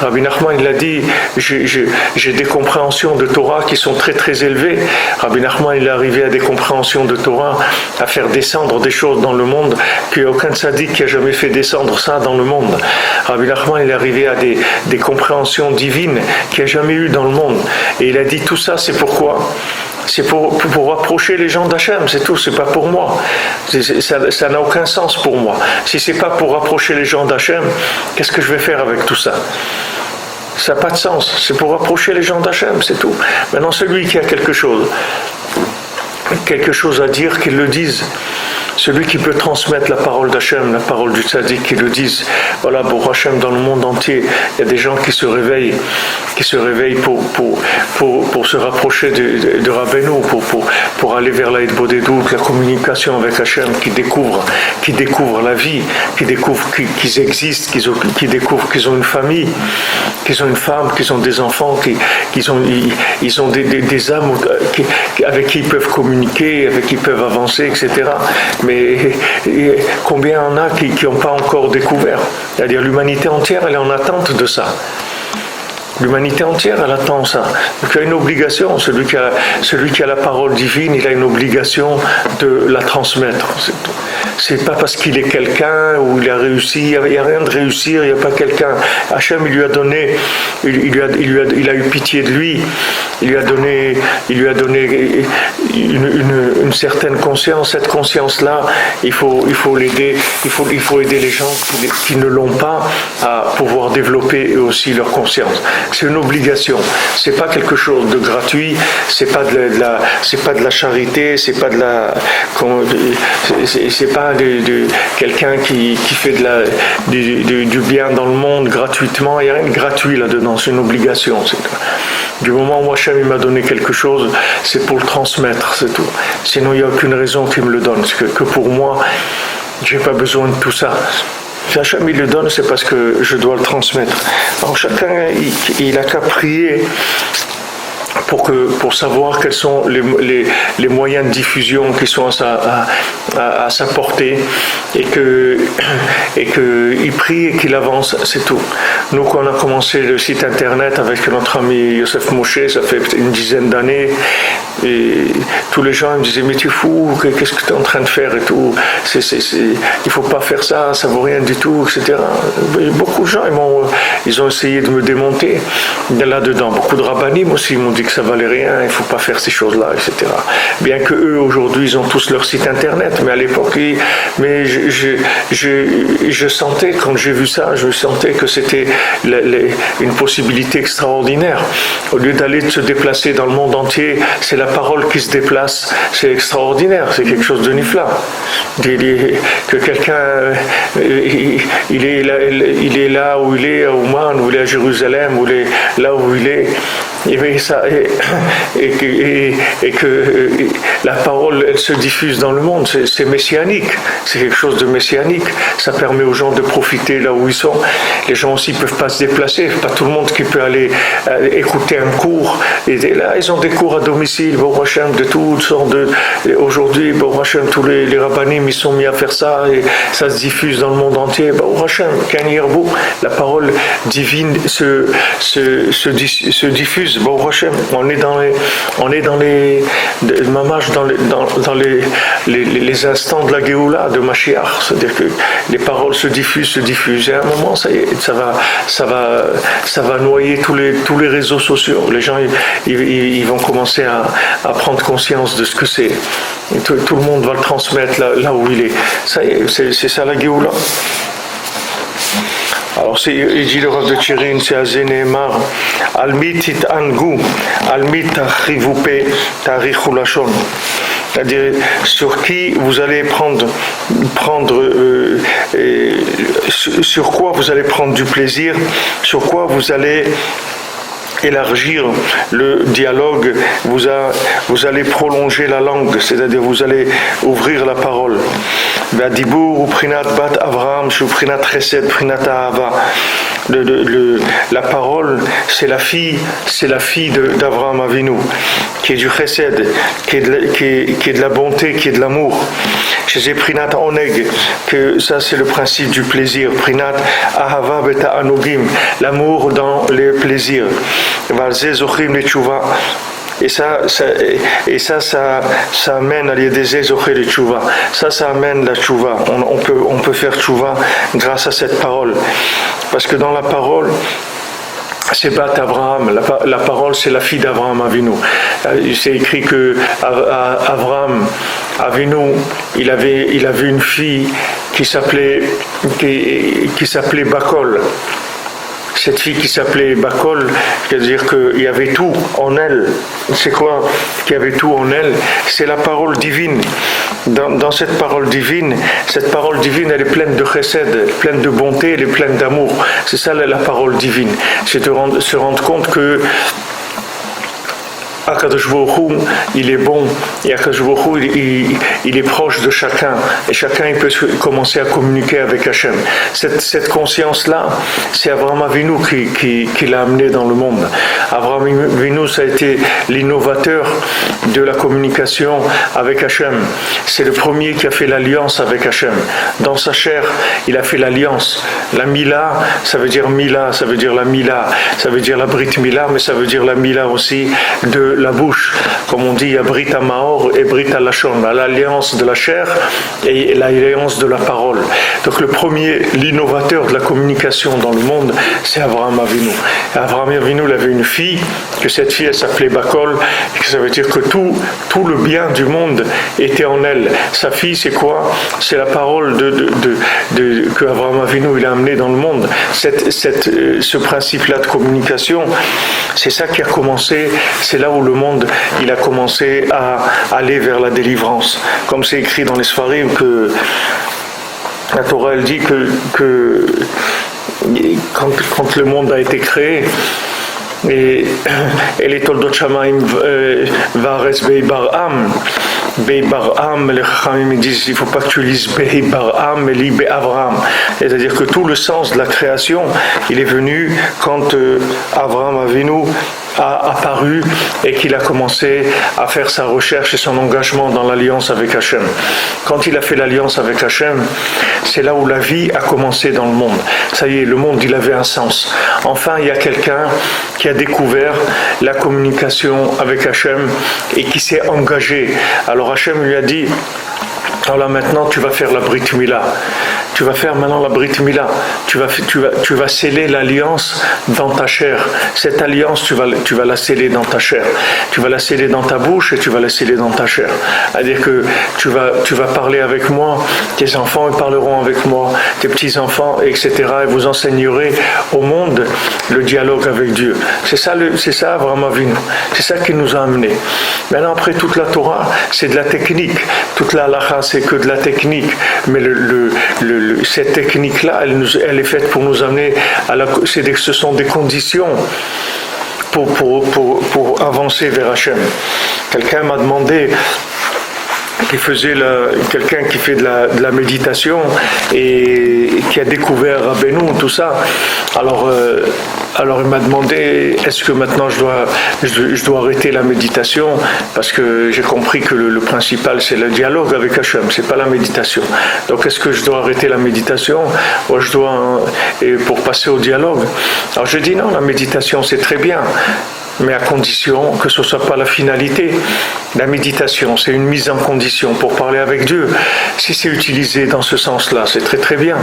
Rabbi Nachman, il a dit, j'ai des compréhensions de Torah qui sont très très élevées. Rabbi Nachman, il est arrivé à des compréhensions de Torah, à faire descendre des choses dans le monde qu'il n'y a aucun tzaddik qui a jamais fait descendre ça dans le monde. Rabbi Nachman, il est arrivé à des compréhensions divines qu'il n'y a jamais eu dans le monde. Et il a dit tout ça, c'est pourquoi? C'est pour rapprocher les gens d'Hachem, c'est tout, c'est pas pour moi. Ça n'a aucun sens pour moi. Si c'est pas pour rapprocher les gens d'Hachem, qu'est-ce que je vais faire avec tout ça? Ça n'a pas de sens, c'est pour rapprocher les gens d'Hachem, c'est tout. Maintenant, celui qui a quelque chose à dire, qu'il le dise. Celui qui peut transmettre la parole d'Hachem, la parole du tzaddik, qui le dise. Voilà, pour Hachem, dans le monde entier, il y a des gens qui se réveillent pour se rapprocher de Rabbeinu, pour aller vers la Igbo des doutes, la communication avec Hachem, qui découvrent la vie, qui découvrent qu'ils existent, qui découvrent qu'ils ont une famille, qu'ils ont une femme, qu'ils ont des enfants, qu'ils ont des âmes avec qui ils peuvent communiquer, avec qui ils peuvent avancer, etc. Mais combien il y en a qui n'ont pas encore découvert? C'est-à-dire l'humanité entière, elle est en attente de ça. L'humanité entière, elle attend ça. Donc il y a une obligation, celui qui a la parole divine, il a une obligation de la transmettre. C'est pas parce qu'il est quelqu'un ou il a réussi, il n'y a rien de réussir, il n'y a pas quelqu'un. Hachem, il lui a donné, il a eu pitié de lui, il lui a donné une certaine conscience. Cette conscience-là, il faut l'aider, il faut aider les gens qui ne l'ont pas à pouvoir développer eux aussi leur conscience. c'est une obligation. C'est pas quelque chose de gratuit, c'est pas de la charité, c'est pas quelqu'un qui fait du bien dans le monde gratuitement. Il n'y a rien de gratuit là-dedans, c'est une obligation. Du moment où Hachem m'a donné quelque chose, c'est pour le transmettre, c'est tout. Sinon, il n'y a aucune raison qu'il me le donne. C'est que pour moi, je n'ai pas besoin de tout ça. Si Hachem il le donne, c'est parce que je dois le transmettre. Alors chacun, il a qu'à prier pour savoir quels sont les moyens de diffusion qui sont à sa portée et qu'il prie et qu'il avance, c'est tout. Nous, quand on a commencé le site internet avec notre ami Yosef Moshe, ça fait une dizaine d'années, et tous les gens me disaient mais tu es fou, qu'est-ce que tu es en train de faire et tout, il faut pas faire ça, ça vaut rien du tout, etc. Et beaucoup de gens ils ont essayé de me démonter là-dedans. Beaucoup de rabbinim aussi m'ont dit que ça valait rien, il ne faut pas faire ces choses-là, etc. Bien que eux aujourd'hui ils ont tous leur site internet, mais à l'époque, je sentais, quand j'ai vu ça, je sentais que c'était une possibilité extraordinaire. Au lieu d'aller se déplacer dans le monde entier, c'est la parole qui se déplace, c'est extraordinaire, c'est quelque chose de nifla. Que quelqu'un, il est là où il est, à Ouman, ou il est à Jérusalem, ou il est là où il est, et que la parole, elle se diffuse dans le monde, c'est messianique, c'est quelque chose de messianique, ça permet aux gens de profiter là où ils sont. Les gens aussi ne peuvent pas se déplacer, pas tout le monde qui peut aller écouter un cours, et là ils ont des cours à domicile, Baruch Hashem, de toutes sortes aujourd'hui, Baruch Hashem, tous les rabbinim ils sont mis à faire ça, et ça se diffuse dans le monde entier, Baruch Hashem, Ken Yirbu, la parole divine se diffuse, Baruch Hashem. On est dans les instants de la Géoula, de Mashiach, c'est-à-dire que les paroles se diffusent, et à un moment ça va noyer tous les réseaux sociaux. Les gens ils vont commencer à prendre conscience de ce que c'est. Et tout le monde va le transmettre là où il est. Ça y est, c'est ça la Géoula. Alors il dit le Rav de Tchirin, c'est à Zénémar, Almit it angu, Almit achrivupe tarichu lashon. C'est-à-dire sur qui vous allez prendre sur quoi vous allez prendre du plaisir, sur quoi vous allez élargir le dialogue, vous allez prolonger la langue, c'est-à-dire vous allez ouvrir la parole. Vadibur ou prinat bat Avraham, shu prinat chesed, prinat ahava. La parole, c'est la fille d'Avraham Avinu, qui est du chesed, qui est de la bonté, qui est de l'amour. Chez prinat oneg, que ça c'est le principe du plaisir. Prinat ahava beta anogim, l'amour dans les plaisirs. Et ça amène à l'idée zoché de tchouva. Ça amène la tchouva. On peut faire tchouva grâce à cette parole. Parce que dans la parole, c'est Bat Abraham. La parole, c'est la fille d'Abraham Avinu. C'est écrit que Abraham Avinu, il avait une fille qui s'appelait Bakol. Cette fille qui s'appelait Bakol, c'est-à-dire qu'il y avait tout en elle. C'est quoi qu'il y avait tout en elle? C'est la parole divine. Dans cette parole divine, elle est pleine de chesed, pleine de bonté, elle est pleine d'amour. C'est ça la parole divine. C'est de se rendre compte que Akadosh Baruch Hu, il est bon, et Akadosh Baruch Hu, il est proche de chacun, et chacun il peut commencer à communiquer avec Hachem. Cette conscience-là, c'est Avraham Avinu qui l'a amené dans le monde. Avraham Avinu, ça a été l'innovateur de la communication avec Hachem. C'est le premier qui a fait l'alliance avec Hachem. Dans sa chair, il a fait l'alliance. La Mila, ça veut dire Mila, ça veut dire la Mila, ça veut dire la Brit Mila, mais ça veut dire la Mila aussi de la bouche, comme on dit, il y a Brit Amaor et Brit Alashon, l'alliance de la chair et l'alliance de la parole. Donc le premier, l'innovateur de la communication dans le monde, c'est Avraham Avinu. Avraham Avinu, il avait une fille, que cette fille, elle s'appelait Bakol, et ça veut dire que tout le bien du monde était en elle. Sa fille, c'est quoi? C'est la parole que Avraham Avinu il a amené dans le monde. Ce principe-là de communication, c'est ça qui a commencé, c'est là où le monde il a commencé à aller vers la délivrance. Comme c'est écrit dans les Sfarim que la Torah elle dit que quand le monde a été créé, et les Toldot Shamaim Vares Bei Bar'am. Bei Bar'am, les Chachamim disent il ne faut pas que tu lises Bei Bar'am, mais lis Bei Avraham. C'est-à-dire que tout le sens de la création, il est venu quand Avraham Avinu a apparu et qu'il a commencé à faire sa recherche et son engagement dans l'alliance avec Hachem. Quand il a fait l'alliance avec Hachem, c'est là où la vie a commencé dans le monde. Ça y est, le monde il avait un sens. Enfin, il y a quelqu'un qui a découvert la communication avec Hachem et qui s'est engagé. Alors Hachem lui a dit, alors là maintenant tu vas faire la Brit Mila. Tu vas faire maintenant la Brit Mila. Tu vas sceller l'alliance dans ta chair. Cette alliance, tu vas la sceller dans ta chair. Tu vas la sceller dans ta bouche et tu vas la sceller dans ta chair. C'est-à-dire que tu vas parler avec moi, tes enfants ils parleront avec moi, tes petits-enfants, etc. Et vous enseignerez au monde le dialogue avec Dieu. C'est ça Avraham Avinu. C'est ça qui nous a amenés. Maintenant, après toute la Torah, c'est de la technique. Toute la halakha, c'est que de la technique. Mais cette technique-là, elle est faite pour nous amener ce sont des conditions pour avancer vers Hachem. Quelqu'un m'a demandé quelqu'un qui fait de la méditation et qui a découvert Rabbeinu, tout ça. Alors il m'a demandé est-ce que maintenant je dois arrêter la méditation parce que j'ai compris que le principal c'est le dialogue avec Hachem, c'est pas la méditation. Donc est-ce que je dois arrêter la méditation? Moi je dois pour passer au dialogue. Alors je dis non, la méditation c'est très bien, mais à condition que ce ne soit pas la finalité. La méditation, c'est une mise en condition pour parler avec Dieu. Si c'est utilisé dans ce sens-là, c'est très très bien.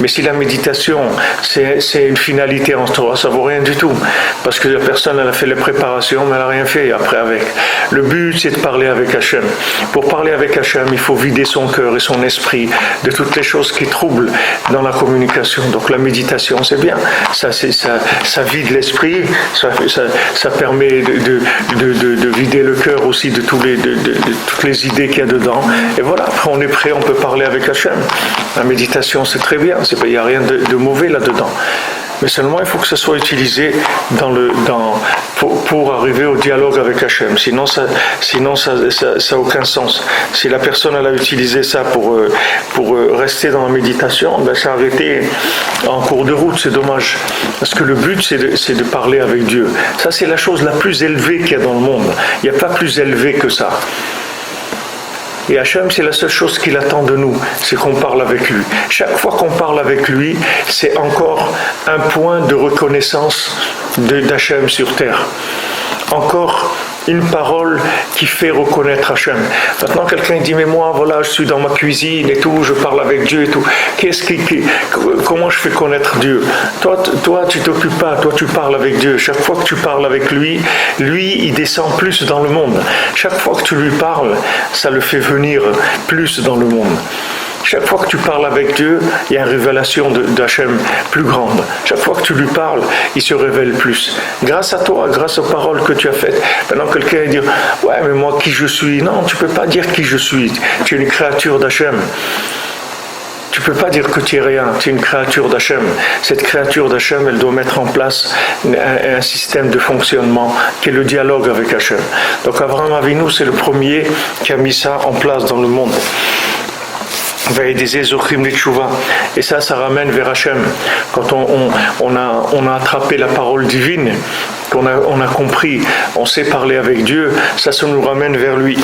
Mais si la méditation, c'est une finalité en Torah, ça ne vaut rien du tout. Parce que la personne, elle a fait les préparations, mais elle n'a rien fait après avec. Le but, c'est de parler avec Hachem. Pour parler avec Hachem, il faut vider son cœur et son esprit de toutes les choses qui troublent dans la communication. Donc la méditation, c'est bien. Ça vide l'esprit, ça permet de vider le cœur aussi de toutes les idées qu'il y a dedans. Et voilà, après on est prêt, on peut parler avec Hachem. La méditation, c'est très bien, il n'y a rien de mauvais là-dedans. Mais seulement, il faut que ça soit utilisé pour arriver au dialogue avec Hachem. Sinon, ça n'a aucun sens. Si la personne elle a utilisé ça pour rester dans la méditation, ben, ça a arrêté en cours de route, c'est dommage. Parce que le but, c'est de parler avec Dieu. Ça, c'est la chose la plus élevée qu'il y a dans le monde. Il n'y a pas plus élevé que ça. Et Hachem, c'est la seule chose qu'il attend de nous, c'est qu'on parle avec lui. Chaque fois qu'on parle avec lui, c'est encore un point de reconnaissance d'Hachem sur terre. Encore une parole qui fait reconnaître Hachem. Maintenant, quelqu'un dit, mais moi, voilà, je suis dans ma cuisine et tout, je parle avec Dieu et tout. Comment je fais connaître Dieu? Toi, tu t'occupes pas, toi, tu parles avec Dieu. Chaque fois que tu parles avec lui, il descend plus dans le monde. Chaque fois que tu lui parles, ça le fait venir plus dans le monde. Chaque fois que tu parles avec Dieu, il y a une révélation d'Hachem plus grande. Chaque fois que tu lui parles, il se révèle plus. Grâce à toi, grâce aux paroles que tu as faites. Maintenant, quelqu'un va dire, ouais, mais moi, qui je suis? Non, tu ne peux pas dire qui je suis. Tu es une créature d'Hachem. Tu ne peux pas dire que tu es rien, tu es une créature d'Hachem. Cette créature d'Hachem, elle doit mettre en place un système de fonctionnement qui est le dialogue avec Hachem. Donc Avraham Avinu, c'est le premier qui a mis ça en place dans le monde. Et ça ramène vers Hachem. Quand on a attrapé la parole divine, qu'on a compris, on sait parler avec Dieu, ça nous ramène vers lui.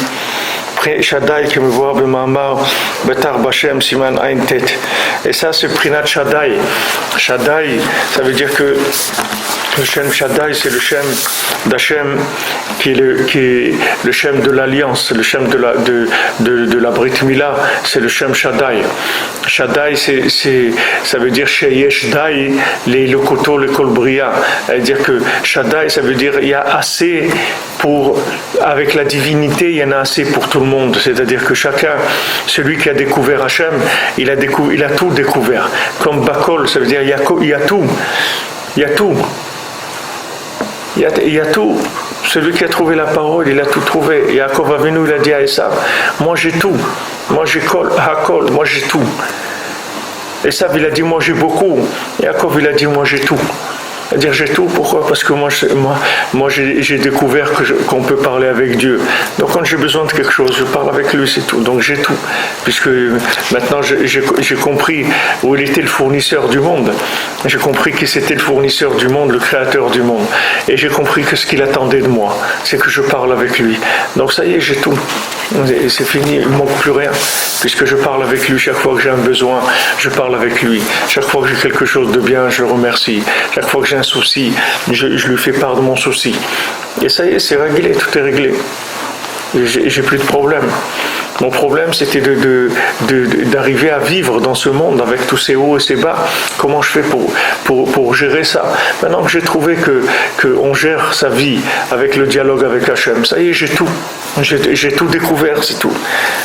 Shaddai qui me voit Bemamar Betar Bashem Siman Ain Tet. Et ça c'est Prinat Shaddai. Shaddai, ça veut dire que Le Shem Shaddai, c'est le Shem d'Hachem qui est le Shem de l'Alliance, le Shem de la Brit Mila, c'est le Shem Shaddai. Shaddai, ça veut dire Sheyesh Dai, les Lokoto, le Kolbria. C'est-à-dire que Shaddai, ça veut dire il y a assez avec la divinité, il y en a assez pour tout le monde. C'est-à-dire que chacun, celui qui a découvert Hachem, il a tout découvert. Comme Bakol, ça veut dire il y a tout. Il y a tout. Il y a tout. Celui qui a trouvé la parole, il a tout trouvé. Yaakov Avinu, il a dit à Esav, moi j'ai tout. Moi j'ai Hakol, moi j'ai tout. Esav, il a dit, moi j'ai beaucoup. Yaakov, il a dit, moi j'ai tout. C'est-à-dire j'ai tout, pourquoi? Parce que moi j'ai découvert qu'on peut parler avec Dieu. Donc quand j'ai besoin de quelque chose, je parle avec lui, c'est tout. Donc j'ai tout. Puisque maintenant j'ai compris où il était le fournisseur du monde. J'ai compris que c'était le fournisseur du monde, le créateur du monde. Et j'ai compris que ce qu'il attendait de moi, c'est que je parle avec lui. Donc ça y est, j'ai tout. Et c'est fini, il ne manque plus rien. Puisque je parle avec lui chaque fois que j'ai un besoin, je parle avec lui. Chaque fois que j'ai quelque chose de bien, je le remercie. Chaque fois que j'ai un souci, je lui fais part de mon souci. Et ça y est, c'est réglé, tout est réglé. J'ai plus de problème. Mon problème, c'était d'arriver à vivre dans ce monde avec tous ces hauts et ces bas. Comment je fais pour gérer ça? Maintenant que j'ai trouvé qu'on gère sa vie avec le dialogue avec Hachem, ça y est, j'ai tout. J'ai tout découvert, c'est tout.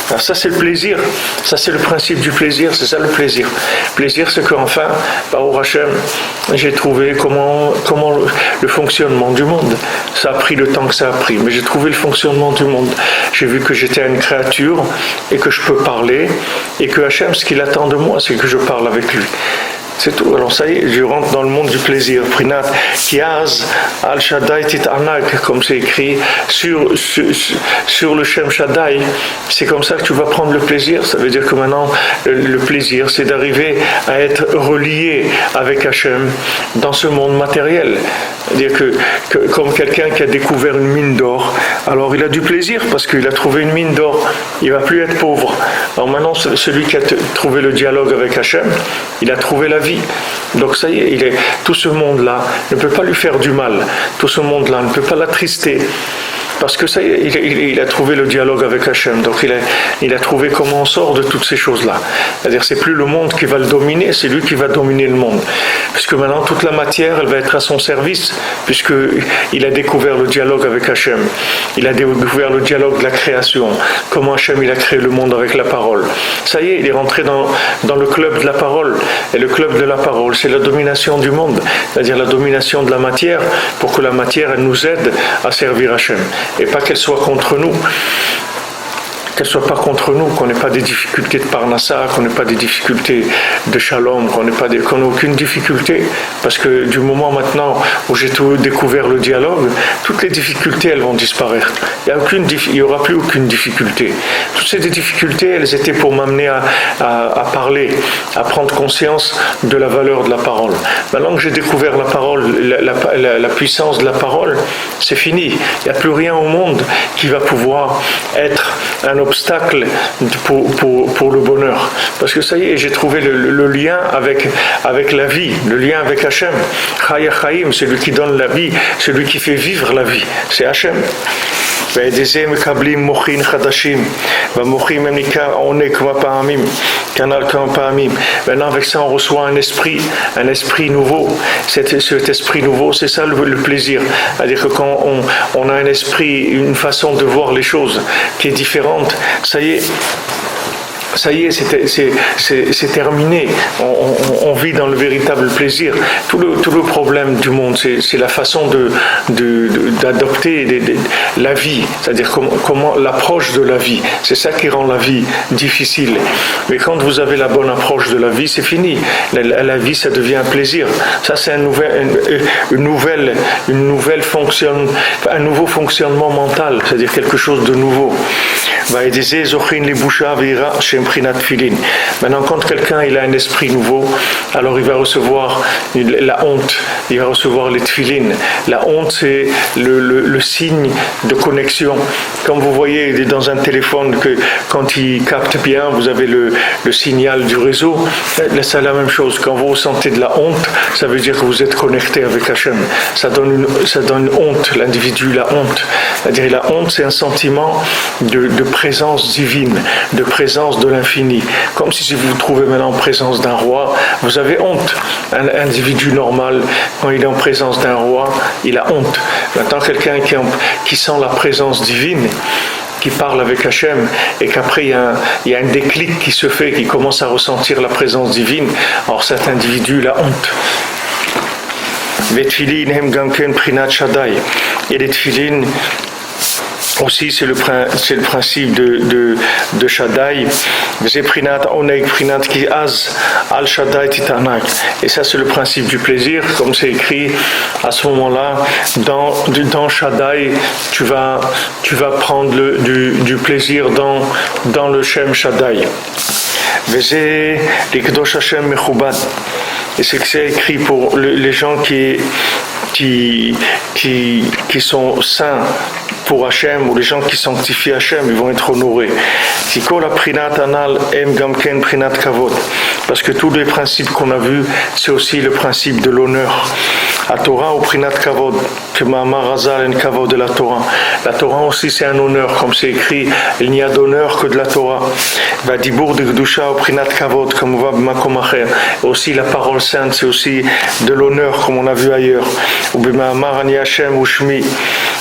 Alors ça, c'est le plaisir. Ça, c'est le principe du plaisir. C'est ça le plaisir. Le plaisir, c'est qu'enfin, par Hachem, j'ai trouvé comment le fonctionnement du monde. Ça a pris le temps que ça a pris, mais j'ai trouvé le fonctionnement du monde. J'ai vu que j'étais une créature et que je peux parler et que Hachem, ce qu'il attend de moi, c'est que je parle avec lui. C'est tout. Alors ça y est, je rentre dans le monde du plaisir. Prinat Kiaz Al Shaddai Tit Anak, comme c'est écrit sur le Shem Shaddai. C'est comme ça que tu vas prendre le plaisir. Ça veut dire que maintenant, le plaisir, c'est d'arriver à être relié avec Hachem dans ce monde matériel. C'est-à-dire que comme quelqu'un qui a découvert une mine d'or, alors il a du plaisir parce qu'il a trouvé une mine d'or. Il ne va plus être pauvre. Alors maintenant, celui qui a trouvé le dialogue avec Hachem, il a trouvé la vie. Donc ça y est, tout ce monde-là ne peut pas lui faire du mal. Tout ce monde-là ne peut pas l'attrister. Parce que ça y est, il a trouvé le dialogue avec Hachem. Donc il a trouvé comment on sort de toutes ces choses-là. C'est-à-dire c'est plus le monde qui va le dominer, c'est lui qui va dominer le monde. Puisque maintenant toute la matière, elle va être à son service, puisqu'il a découvert le dialogue avec Hachem. Il a découvert le dialogue de la création. Comment Hachem il a créé le monde avec la parole. Ça y est, il est rentré dans le club de la parole. Et le club de la parole, c'est la domination du monde. C'est-à-dire la domination de la matière, pour que la matière, elle nous aide à servir Hachem. Et pas qu'elle soit contre nous. Qu'elle ne soit pas contre nous, qu'on n'ait pas des difficultés de Parnassa, qu'on n'ait pas des difficultés de Shalom, qu'on n'ait aucune difficulté. Parce que du moment maintenant où j'ai tout découvert le dialogue, toutes les difficultés, elles vont disparaître. Il n'y aura plus aucune difficulté. Toutes ces difficultés, elles étaient pour m'amener à parler, à prendre conscience de la valeur de la parole. Maintenant que j'ai découvert la parole, la puissance de la parole, c'est fini. Il n'y a plus rien au monde qui va pouvoir être un obstacle pour le bonheur. Parce que ça y est, j'ai trouvé le lien avec la vie, le lien avec Hachem. Chaya Chaim, celui qui donne la vie, celui qui fait vivre la vie, c'est Hachem. Maintenant avec ça on reçoit un esprit nouveau. Cet esprit nouveau, c'est ça le plaisir. C'est-à-dire que quand on a un esprit, une façon de voir les choses qui est différente, ça y est, c'est terminé. On vit dans le véritable plaisir. Tout le problème du monde, c'est la façon d'adopter la vie, c'est-à-dire comment l'approche de la vie. C'est ça qui rend la vie difficile. Mais quand vous avez la bonne approche de la vie, c'est fini. La vie, ça devient un plaisir. Ça, c'est un nouveau fonctionnement mental, c'est-à-dire quelque chose de nouveau. Prinat Tfilin. Maintenant, quand quelqu'un il a un esprit nouveau, alors il va recevoir la honte, il va recevoir les Tfilin. La honte, c'est le signe de connexion. Comme vous voyez dans un téléphone que quand il capte bien, vous avez le signal du réseau. Là, c'est la même chose. Quand vous ressentez de la honte, ça veut dire que vous êtes connecté avec Hachem. Ça donne une honte, l'individu, la honte. C'est-à-dire la honte, c'est un sentiment de présence divine, de présence de l'infini. Comme si vous vous trouvez maintenant en présence d'un roi, vous avez honte. Un individu normal, quand il est en présence d'un roi, il a honte. Maintenant, quelqu'un qui sent la présence divine, qui parle avec Hachem, et qu'après il y a un déclic qui se fait, qui commence à ressentir la présence divine, alors cet individu il a honte. Les tfilin hem gamken prinat shaddai. Et les tfilin aussi, c'est le principe de Shaddai. C'est prinat oneg, prinat ki az al Shaddai titanak. Et ça, c'est le principe du plaisir, comme c'est écrit à ce moment-là. Dans Shaddai, tu vas prendre du plaisir dans le Shem Shaddai. Veze likdosh Hashem mechubad. Et c'est que c'est écrit pour les gens qui sont saints pour Hachem, ou les gens qui sanctifient Hachem, ils vont être honorés. Parce que tous les principes qu'on a vus, c'est aussi le principe de l'honneur. La Torah ou prinat kavod, que Mahamar Hazal en kavod de la Torah. La Torah aussi c'est un honneur, comme c'est écrit, il n'y a d'honneur que de la Torah. Va dibur de gdusha ou prinat kavod, comme on va b'makom acher. Aussi la parole sainte, c'est aussi de l'honneur, comme on a vu ailleurs. Ou b'mahamar ani Hashem ou shmi.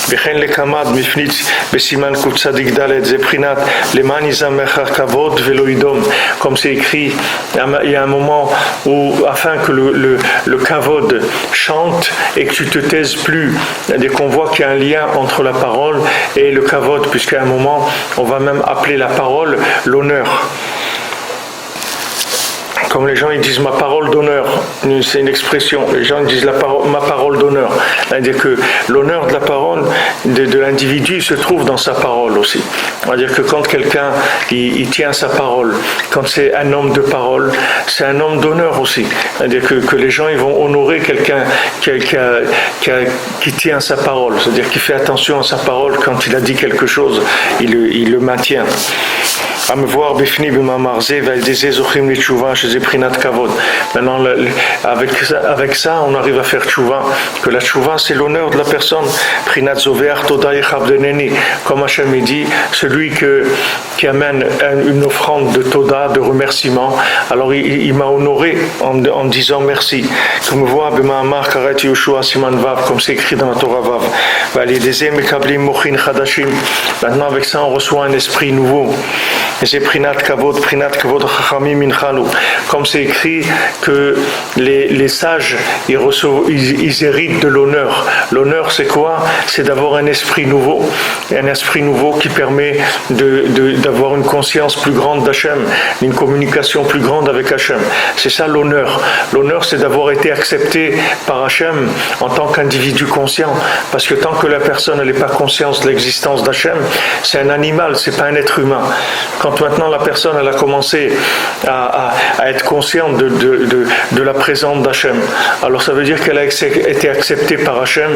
V'chen lekamad mifnitz besiman kutzadik dalet zeprinat leman izamecha kavod veloidom. Comme c'est écrit, il y a un moment où, afin que le kavod chante et que tu te taises plus, c'est-à-dire qu'on voit qu'il y a un lien entre la parole et le kavod, puisqu'à un moment on va même appeler la parole l'honneur. Comme les gens ils disent ma parole d'honneur, c'est une expression, les gens disent ma parole d'honneur. C'est-à-dire que l'honneur de la parole de l'individu se trouve dans sa parole aussi. C'est-à-dire que quand quelqu'un il tient sa parole, quand c'est un homme de parole, c'est un homme d'honneur aussi. C'est-à-dire que les gens ils vont honorer quelqu'un qui tient sa parole, c'est-à-dire qui fait attention à sa parole quand il a dit quelque chose, il le maintient. À me voir bifni b'mamarze v'aldeze zochim l'tchouva chez prinat kavod. Maintenant avec ça on arrive à faire tchouva, que la tchouva c'est l'honneur de la personne. Prinat zover toda yechavdeneni, comme Hachem dit, celui qui amène une offrande de toda, de remerciement, alors il m'a honoré en disant merci. Que me voit b'mamar karet Yoshua siman vav, comme c'est écrit dans la Torah vav. V'aldeze mekablim mochin chadashim. Maintenant avec ça on reçoit un esprit nouveau. Et c'est prinat kavod chachamim minchalu. Comme c'est écrit que les sages ils héritent de l'honneur. L'honneur c'est quoi? C'est d'avoir un esprit nouveau. Un esprit nouveau qui permet d'avoir une conscience plus grande d'Hachem, une communication plus grande avec Hachem. C'est ça l'honneur. L'honneur c'est d'avoir été accepté par Hachem en tant qu'individu conscient. Parce que tant que la personne n'est pas consciente de l'existence d'Hachem, c'est un animal, c'est pas un être humain. Quand maintenant la personne elle a commencé à être consciente de la présence d'Hachem, alors ça veut dire qu'elle a été acceptée par Hachem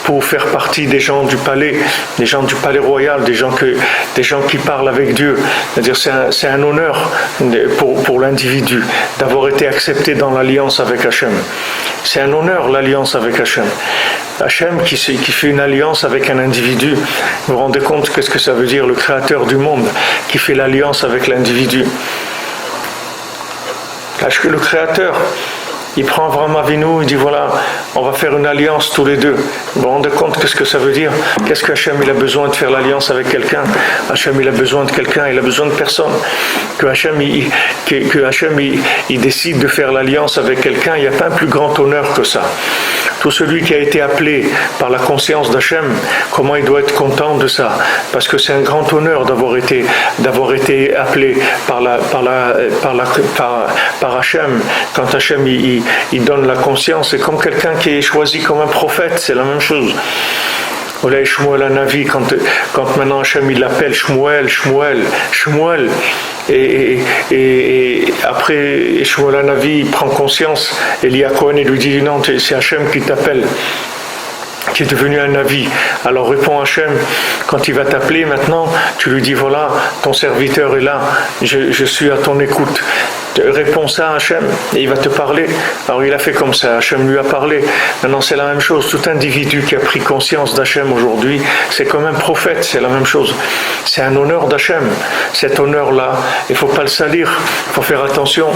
pour faire partie des gens du palais royal, des gens qui parlent avec Dieu. C'est-à-dire c'est un honneur pour l'individu d'avoir été accepté dans l'alliance avec Hachem. C'est un honneur l'alliance avec Hachem. Hachem qui fait une alliance avec un individu. Vous vous rendez compte qu'est-ce que ça veut dire, le créateur du monde qui fait l'alliance avec l'individu. Parce que le créateur, il prend Avraham Avinu, il dit voilà, on va faire une alliance tous les deux. Vous vous rendez compte qu'est-ce que ça veut dire? Qu'est-ce que Hachem il a besoin de faire l'alliance avec quelqu'un? Hachem il a besoin de quelqu'un, il a besoin de personne. Que Hachem il décide de faire l'alliance avec quelqu'un, il n'y a pas un plus grand honneur que ça. Tout celui qui a été appelé par la conscience d'Hachem, comment il doit être content de ça? Parce que c'est un grand honneur d'avoir été appelé par Hachem. Quand Hachem il donne la conscience, c'est comme quelqu'un qui est choisi comme un prophète, c'est la même chose. Olay Shmuel Hanavi, quand maintenant Hachem il l'appelle Shmuel, et après Shmuel Hanavi prend conscience, Elia Cohen il lui dit non, c'est Hachem qui t'appelle, qui est devenu un Navi. Alors répond Hachem, quand il va t'appeler maintenant, tu lui dis voilà, ton serviteur est là, je suis à ton écoute. Réponds ça à Hachem et il va te parler. Alors il a fait comme ça, Hachem lui a parlé. Maintenant c'est la même chose, tout individu qui a pris conscience d'Hachem aujourd'hui, c'est comme un prophète, c'est la même chose. C'est un honneur d'Hachem. Cet honneur-là, il ne faut pas le salir, il faut faire attention.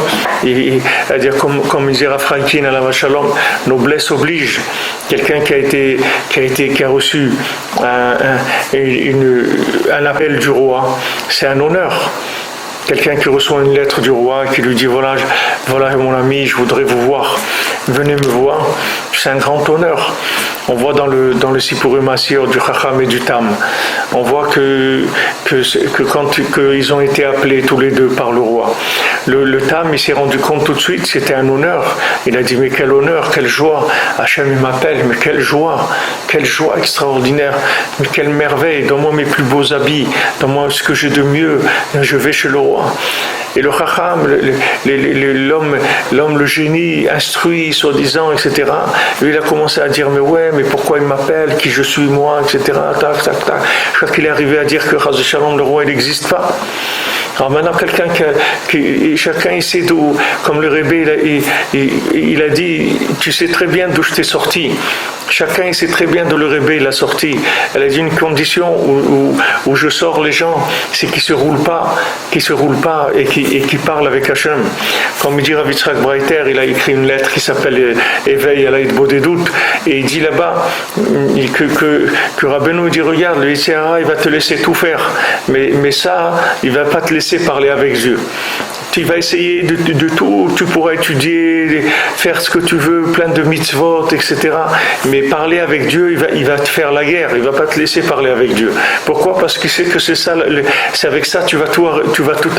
C'est-à-dire comme disait Raphaïkin à la Vachalom, noblesse oblige. Quelqu'un qui a reçu un appel du roi, c'est un honneur. Quelqu'un qui reçoit une lettre du roi qui lui dit voilà mon ami, je voudrais vous voir, venez me voir, c'est un grand honneur. On voit dans le Sipurim Asir du Chacham et du Tam, on voit que quand ils ont été appelés tous les deux par le roi, le Tam il s'est rendu compte tout de suite, c'était un honneur. Il a dit mais quel honneur, quelle joie, Hachem il m'appelle, mais quelle joie extraordinaire, mais quelle merveille, donne-moi mes plus beaux habits, donne-moi ce que j'ai de mieux, je vais chez le roi. Et le Chacham, l'homme, le génie, instruit, soi-disant, etc., lui, il a commencé à dire, mais pourquoi il m'appelle, qui je suis moi, etc., tac. Je crois qu'il est arrivé à dire que Chaz Shalom, le roi, il n'existe pas. Alors maintenant, chacun il sait d'où, comme le Rebbe, il a dit, tu sais très bien d'où je t'ai sorti. Chacun il sait très bien d'où le Rebbe il a sorti. Elle a dit une condition où je sors les gens, c'est qu'ils se roulent pas et qui parlent avec Hachem. Comme il dit Rav Yitzhak Breiter, il a écrit une lettre qui s'appelle Éveil à l'aïdbo des doutes, et il dit là-bas que Rabbeinu dit regarde, le Yitzhara il va te laisser tout faire, mais ça il va pas te laisser parler avec Dieu. Tu vas essayer de tout, tu pourras étudier, faire ce que tu veux, plein de mitzvot, etc. Mais parler avec Dieu, il va te faire la guerre, il ne va pas te laisser parler avec Dieu. Pourquoi ? Parce qu'il sait que c'est ça, c'est avec ça tu vas tout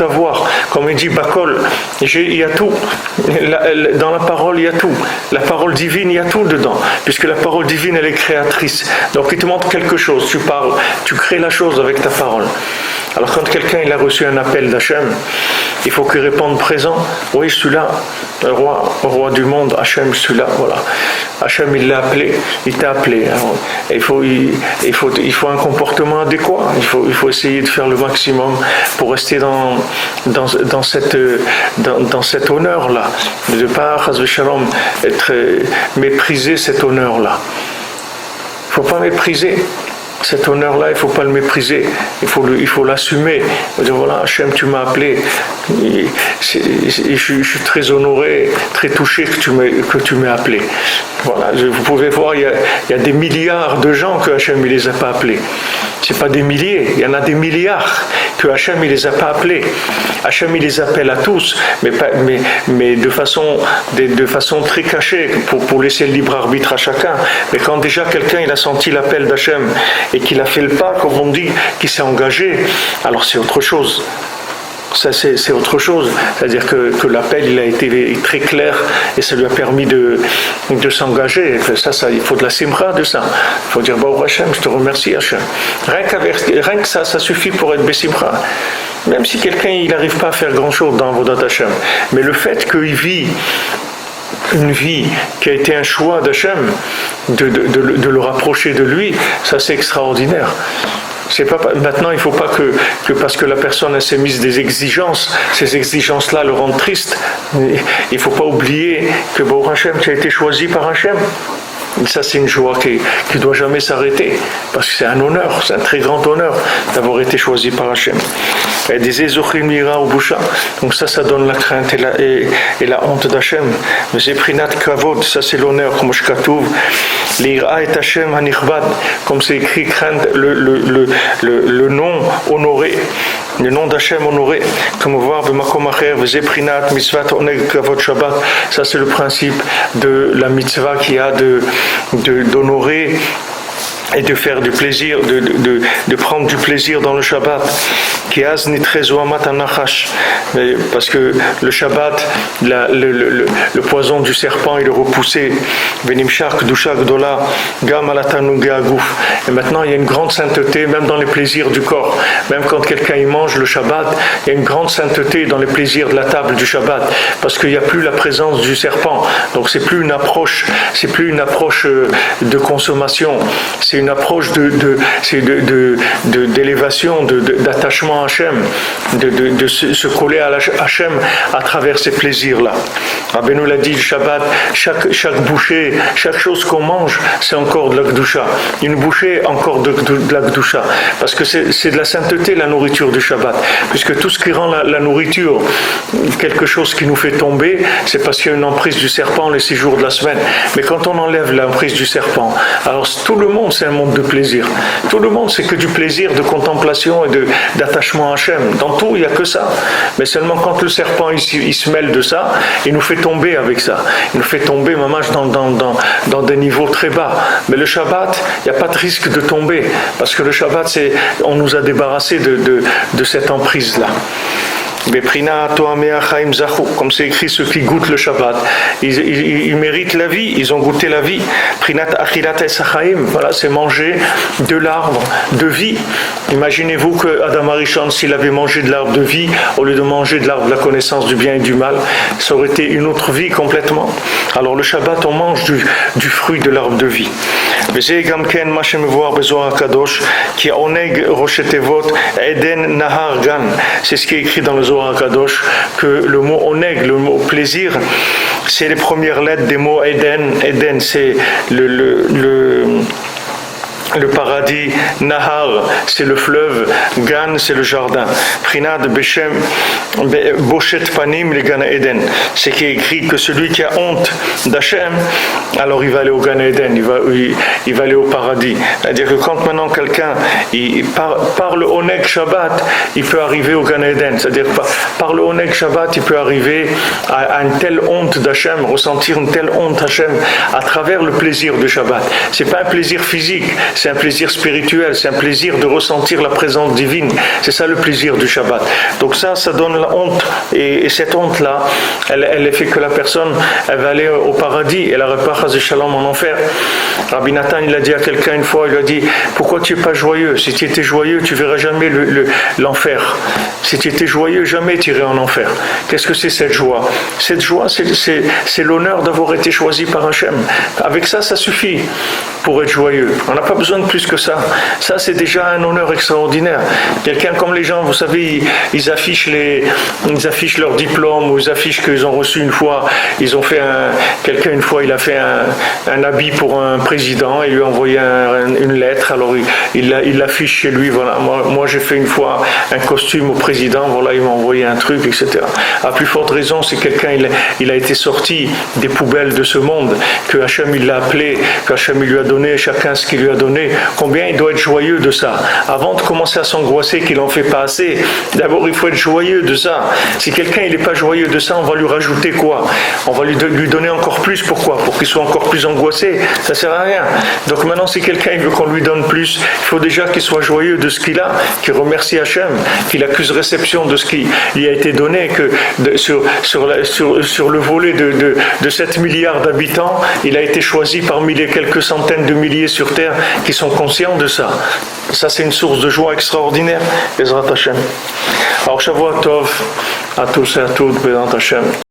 avoir. Comme il dit Bakol, il y a tout. Dans la parole, il y a tout. La parole divine, il y a tout dedans. Puisque la parole divine, elle est créatrice. Donc il te montre quelque chose, tu parles, tu crées la chose avec ta parole. Alors quand quelqu'un il a reçu un appel d'Hachem, il faut qu'il réponde présent. Oui, je suis là, le roi du monde, Hachem, je suis là, voilà. Hachem il l'a appelé, il t'a appelé. Alors, il faut un comportement adéquat. Il faut essayer de faire le maximum pour rester dans cet honneur-là, de ne pas, chas v'shalom, mépriser cet honneur-là. Il ne faut pas mépriser. Cet honneur-là, il ne faut pas le mépriser, il faut l'assumer. Il faut dire, voilà, Hachem, tu m'as appelé, je suis très honoré, très touché que tu m'aies appelé. Voilà, vous pouvez voir, il y a des milliards de gens que Hachem ne les a pas appelés. Ce n'est pas des milliers, il y en a des milliards que Hachem ne les a pas appelés. Hachem il les appelle à tous, mais de façon très cachée, pour laisser le libre arbitre à chacun. Mais quand déjà quelqu'un il a senti l'appel d'Hachem et qu'il a fait le pas, comme on dit, qu'il s'est engagé, alors c'est autre chose. Ça, c'est autre chose. C'est-à-dire que l'appel il a été très clair et ça lui a permis de s'engager. Ça, il faut de la simra de ça. Il faut dire Baruch Hashem, je te remercie Hashem. Rien que ça suffit pour être besimra. Même si quelqu'un il n'arrive pas à faire grand-chose dans Avodat Hashem. Mais le fait qu'il vit une vie qui a été un choix d'Hachem, de le rapprocher de lui, ça c'est extraordinaire. C'est pas, maintenant, il ne faut pas que parce que la personne s'est mise des exigences, ces exigences-là le rendent triste. Il ne faut pas oublier que Baruch Hashem, tu as été choisi par Hashem. Et ça, c'est une joie qui ne doit jamais s'arrêter, parce que c'est un honneur, c'est un très grand honneur d'avoir été choisi par Hachem. Elle disait Zochim Lira ou Boucha, donc ça donne la crainte et la honte d'Hachem. Mais c'est Prinat Kavod, ça c'est l'honneur, comme je katouv. Lira et Hachem Hanichbad, comme c'est écrit, crainte, le nom honoré. Le nom d'Hachem honoré, comme on voit, Prinat Mitzvat Oneg Kavod Shabbat, ça c'est le principe de la mitzvah qui a d'honorer et de faire du plaisir, de prendre du plaisir dans le Shabbat. Parce que le Shabbat, le poison du serpent, il est repoussé. Et maintenant, il y a une grande sainteté, même dans les plaisirs du corps. Même quand quelqu'un y mange le Shabbat, il y a une grande sainteté dans les plaisirs de la table du Shabbat, parce qu'il n'y a plus la présence du serpent. Donc c'est plus une approche de consommation. C'est une approche d'élévation, d'attachement à Hachem, de se coller à Hachem à travers ces plaisirs-là. Rabbeinu nous l'a dit, le Shabbat, chaque bouchée, chaque chose qu'on mange, c'est encore de la Kedusha. Une bouchée, encore de la Kedusha. Parce que c'est de la sainteté, la nourriture du Shabbat. Puisque tout ce qui rend la nourriture quelque chose qui nous fait tomber, c'est parce qu'il y a une emprise du serpent les 6 jours de la semaine. Mais quand on enlève l'emprise du serpent, alors tout le monde, c'est un monde de plaisir. Tout le monde, c'est que du plaisir, de contemplation et d'attachement à Hachem. Dans tout, il n'y a que ça. Mais seulement quand le serpent il se mêle de ça, il nous fait tomber avec ça. Il nous fait tomber, mamage, dans des niveaux très bas. Mais le Shabbat, il n'y a pas de risque de tomber. Parce que le Shabbat, on nous a débarrassé de cette emprise-là. Comme c'est écrit, ceux qui goûtent le Shabbat, ils méritent la vie, ils ont goûté la vie. Voilà, c'est manger de l'arbre de vie. Imaginez-vous que Adam Arishon, s'il avait mangé de l'arbre de vie, au lieu de manger de l'arbre de la connaissance du bien et du mal, ça aurait été une autre vie complètement. Alors le Shabbat, on mange du fruit de l'arbre de vie. C'est ce qui est écrit dans le Zohar HaKadosh, que le mot oneg, le mot plaisir, c'est les premières lettres des mots Eden. Eden, c'est le paradis, Nahar, c'est le fleuve, Gan, c'est le jardin. Prinad Beshem, Boshet Panim, le Gan Eden. C'est qui est écrit que celui qui a honte d'Hachem, alors il va aller au Gan Eden, il va aller au paradis. C'est-à-dire que quand maintenant quelqu'un, par le Oneg Shabbat, il peut arriver au Gan Eden. C'est-à-dire par le Oneg Shabbat, il peut arriver à une telle honte d'Hachem, ressentir une telle honte d'Hachem à travers le plaisir du Shabbat. C'est pas un plaisir physique, c'est un plaisir spirituel, c'est un plaisir de ressentir la présence divine. C'est ça le plaisir du Shabbat. Donc ça donne la honte. Et cette honte-là, elle fait que la personne, elle va aller au paradis. Elle n'aurait pas Chaz Shalom en enfer. Rabbi Nathan, il a dit à quelqu'un une fois, il lui a dit, pourquoi tu n'es pas joyeux? Si tu étais joyeux, tu ne verrais jamais l'enfer. Si tu étais joyeux, jamais tu irais en enfer. Qu'est-ce que c'est cette joie? Cette joie, c'est l'honneur d'avoir été choisi par Hachem. Avec ça, ça suffit pour être joyeux. On n'a pas besoin de plus que ça. Ça, c'est déjà un honneur extraordinaire. Quelqu'un comme les gens, vous savez, ils affichent leur diplôme, ou ils affichent qu'ils ont reçu une fois, quelqu'un une fois, il a fait un habit pour un président, et lui a envoyé une lettre, alors il l'affiche chez lui, voilà. Moi j'ai fait une fois un costume au président, voilà, il m'a envoyé un truc, etc. À plus forte raison, si quelqu'un il a été sorti des poubelles de ce monde, que Hachem il l'a appelé, que Hachem il lui a donné chacun ce qu'il lui a donné, combien il doit être joyeux de ça. Avant de commencer à s'angoisser qu'il n'en fait pas assez, d'abord il faut être joyeux de ça. Si quelqu'un il n'est pas joyeux de ça, on va lui rajouter quoi? On va lui donner encore plus. Pourquoi? Pour qu'il soit encore plus angoissé. Ça sert à rien. Donc maintenant, si quelqu'un il veut qu'on lui donne plus, il faut déjà qu'il soit joyeux de ce qu'il a, qu'il remercie Hachem, qu'il accuse réception de ce qui lui a été donné, que sur le volet de 7 milliards d'habitants, il a été choisi parmi les quelques centaines de milliers sur Terre qui sont conscients de ça. Ça, c'est une source de joie extraordinaire. Bezrat Hashem. Alors, Shavua Tov à tous et à toutes, Bezrat Hashem.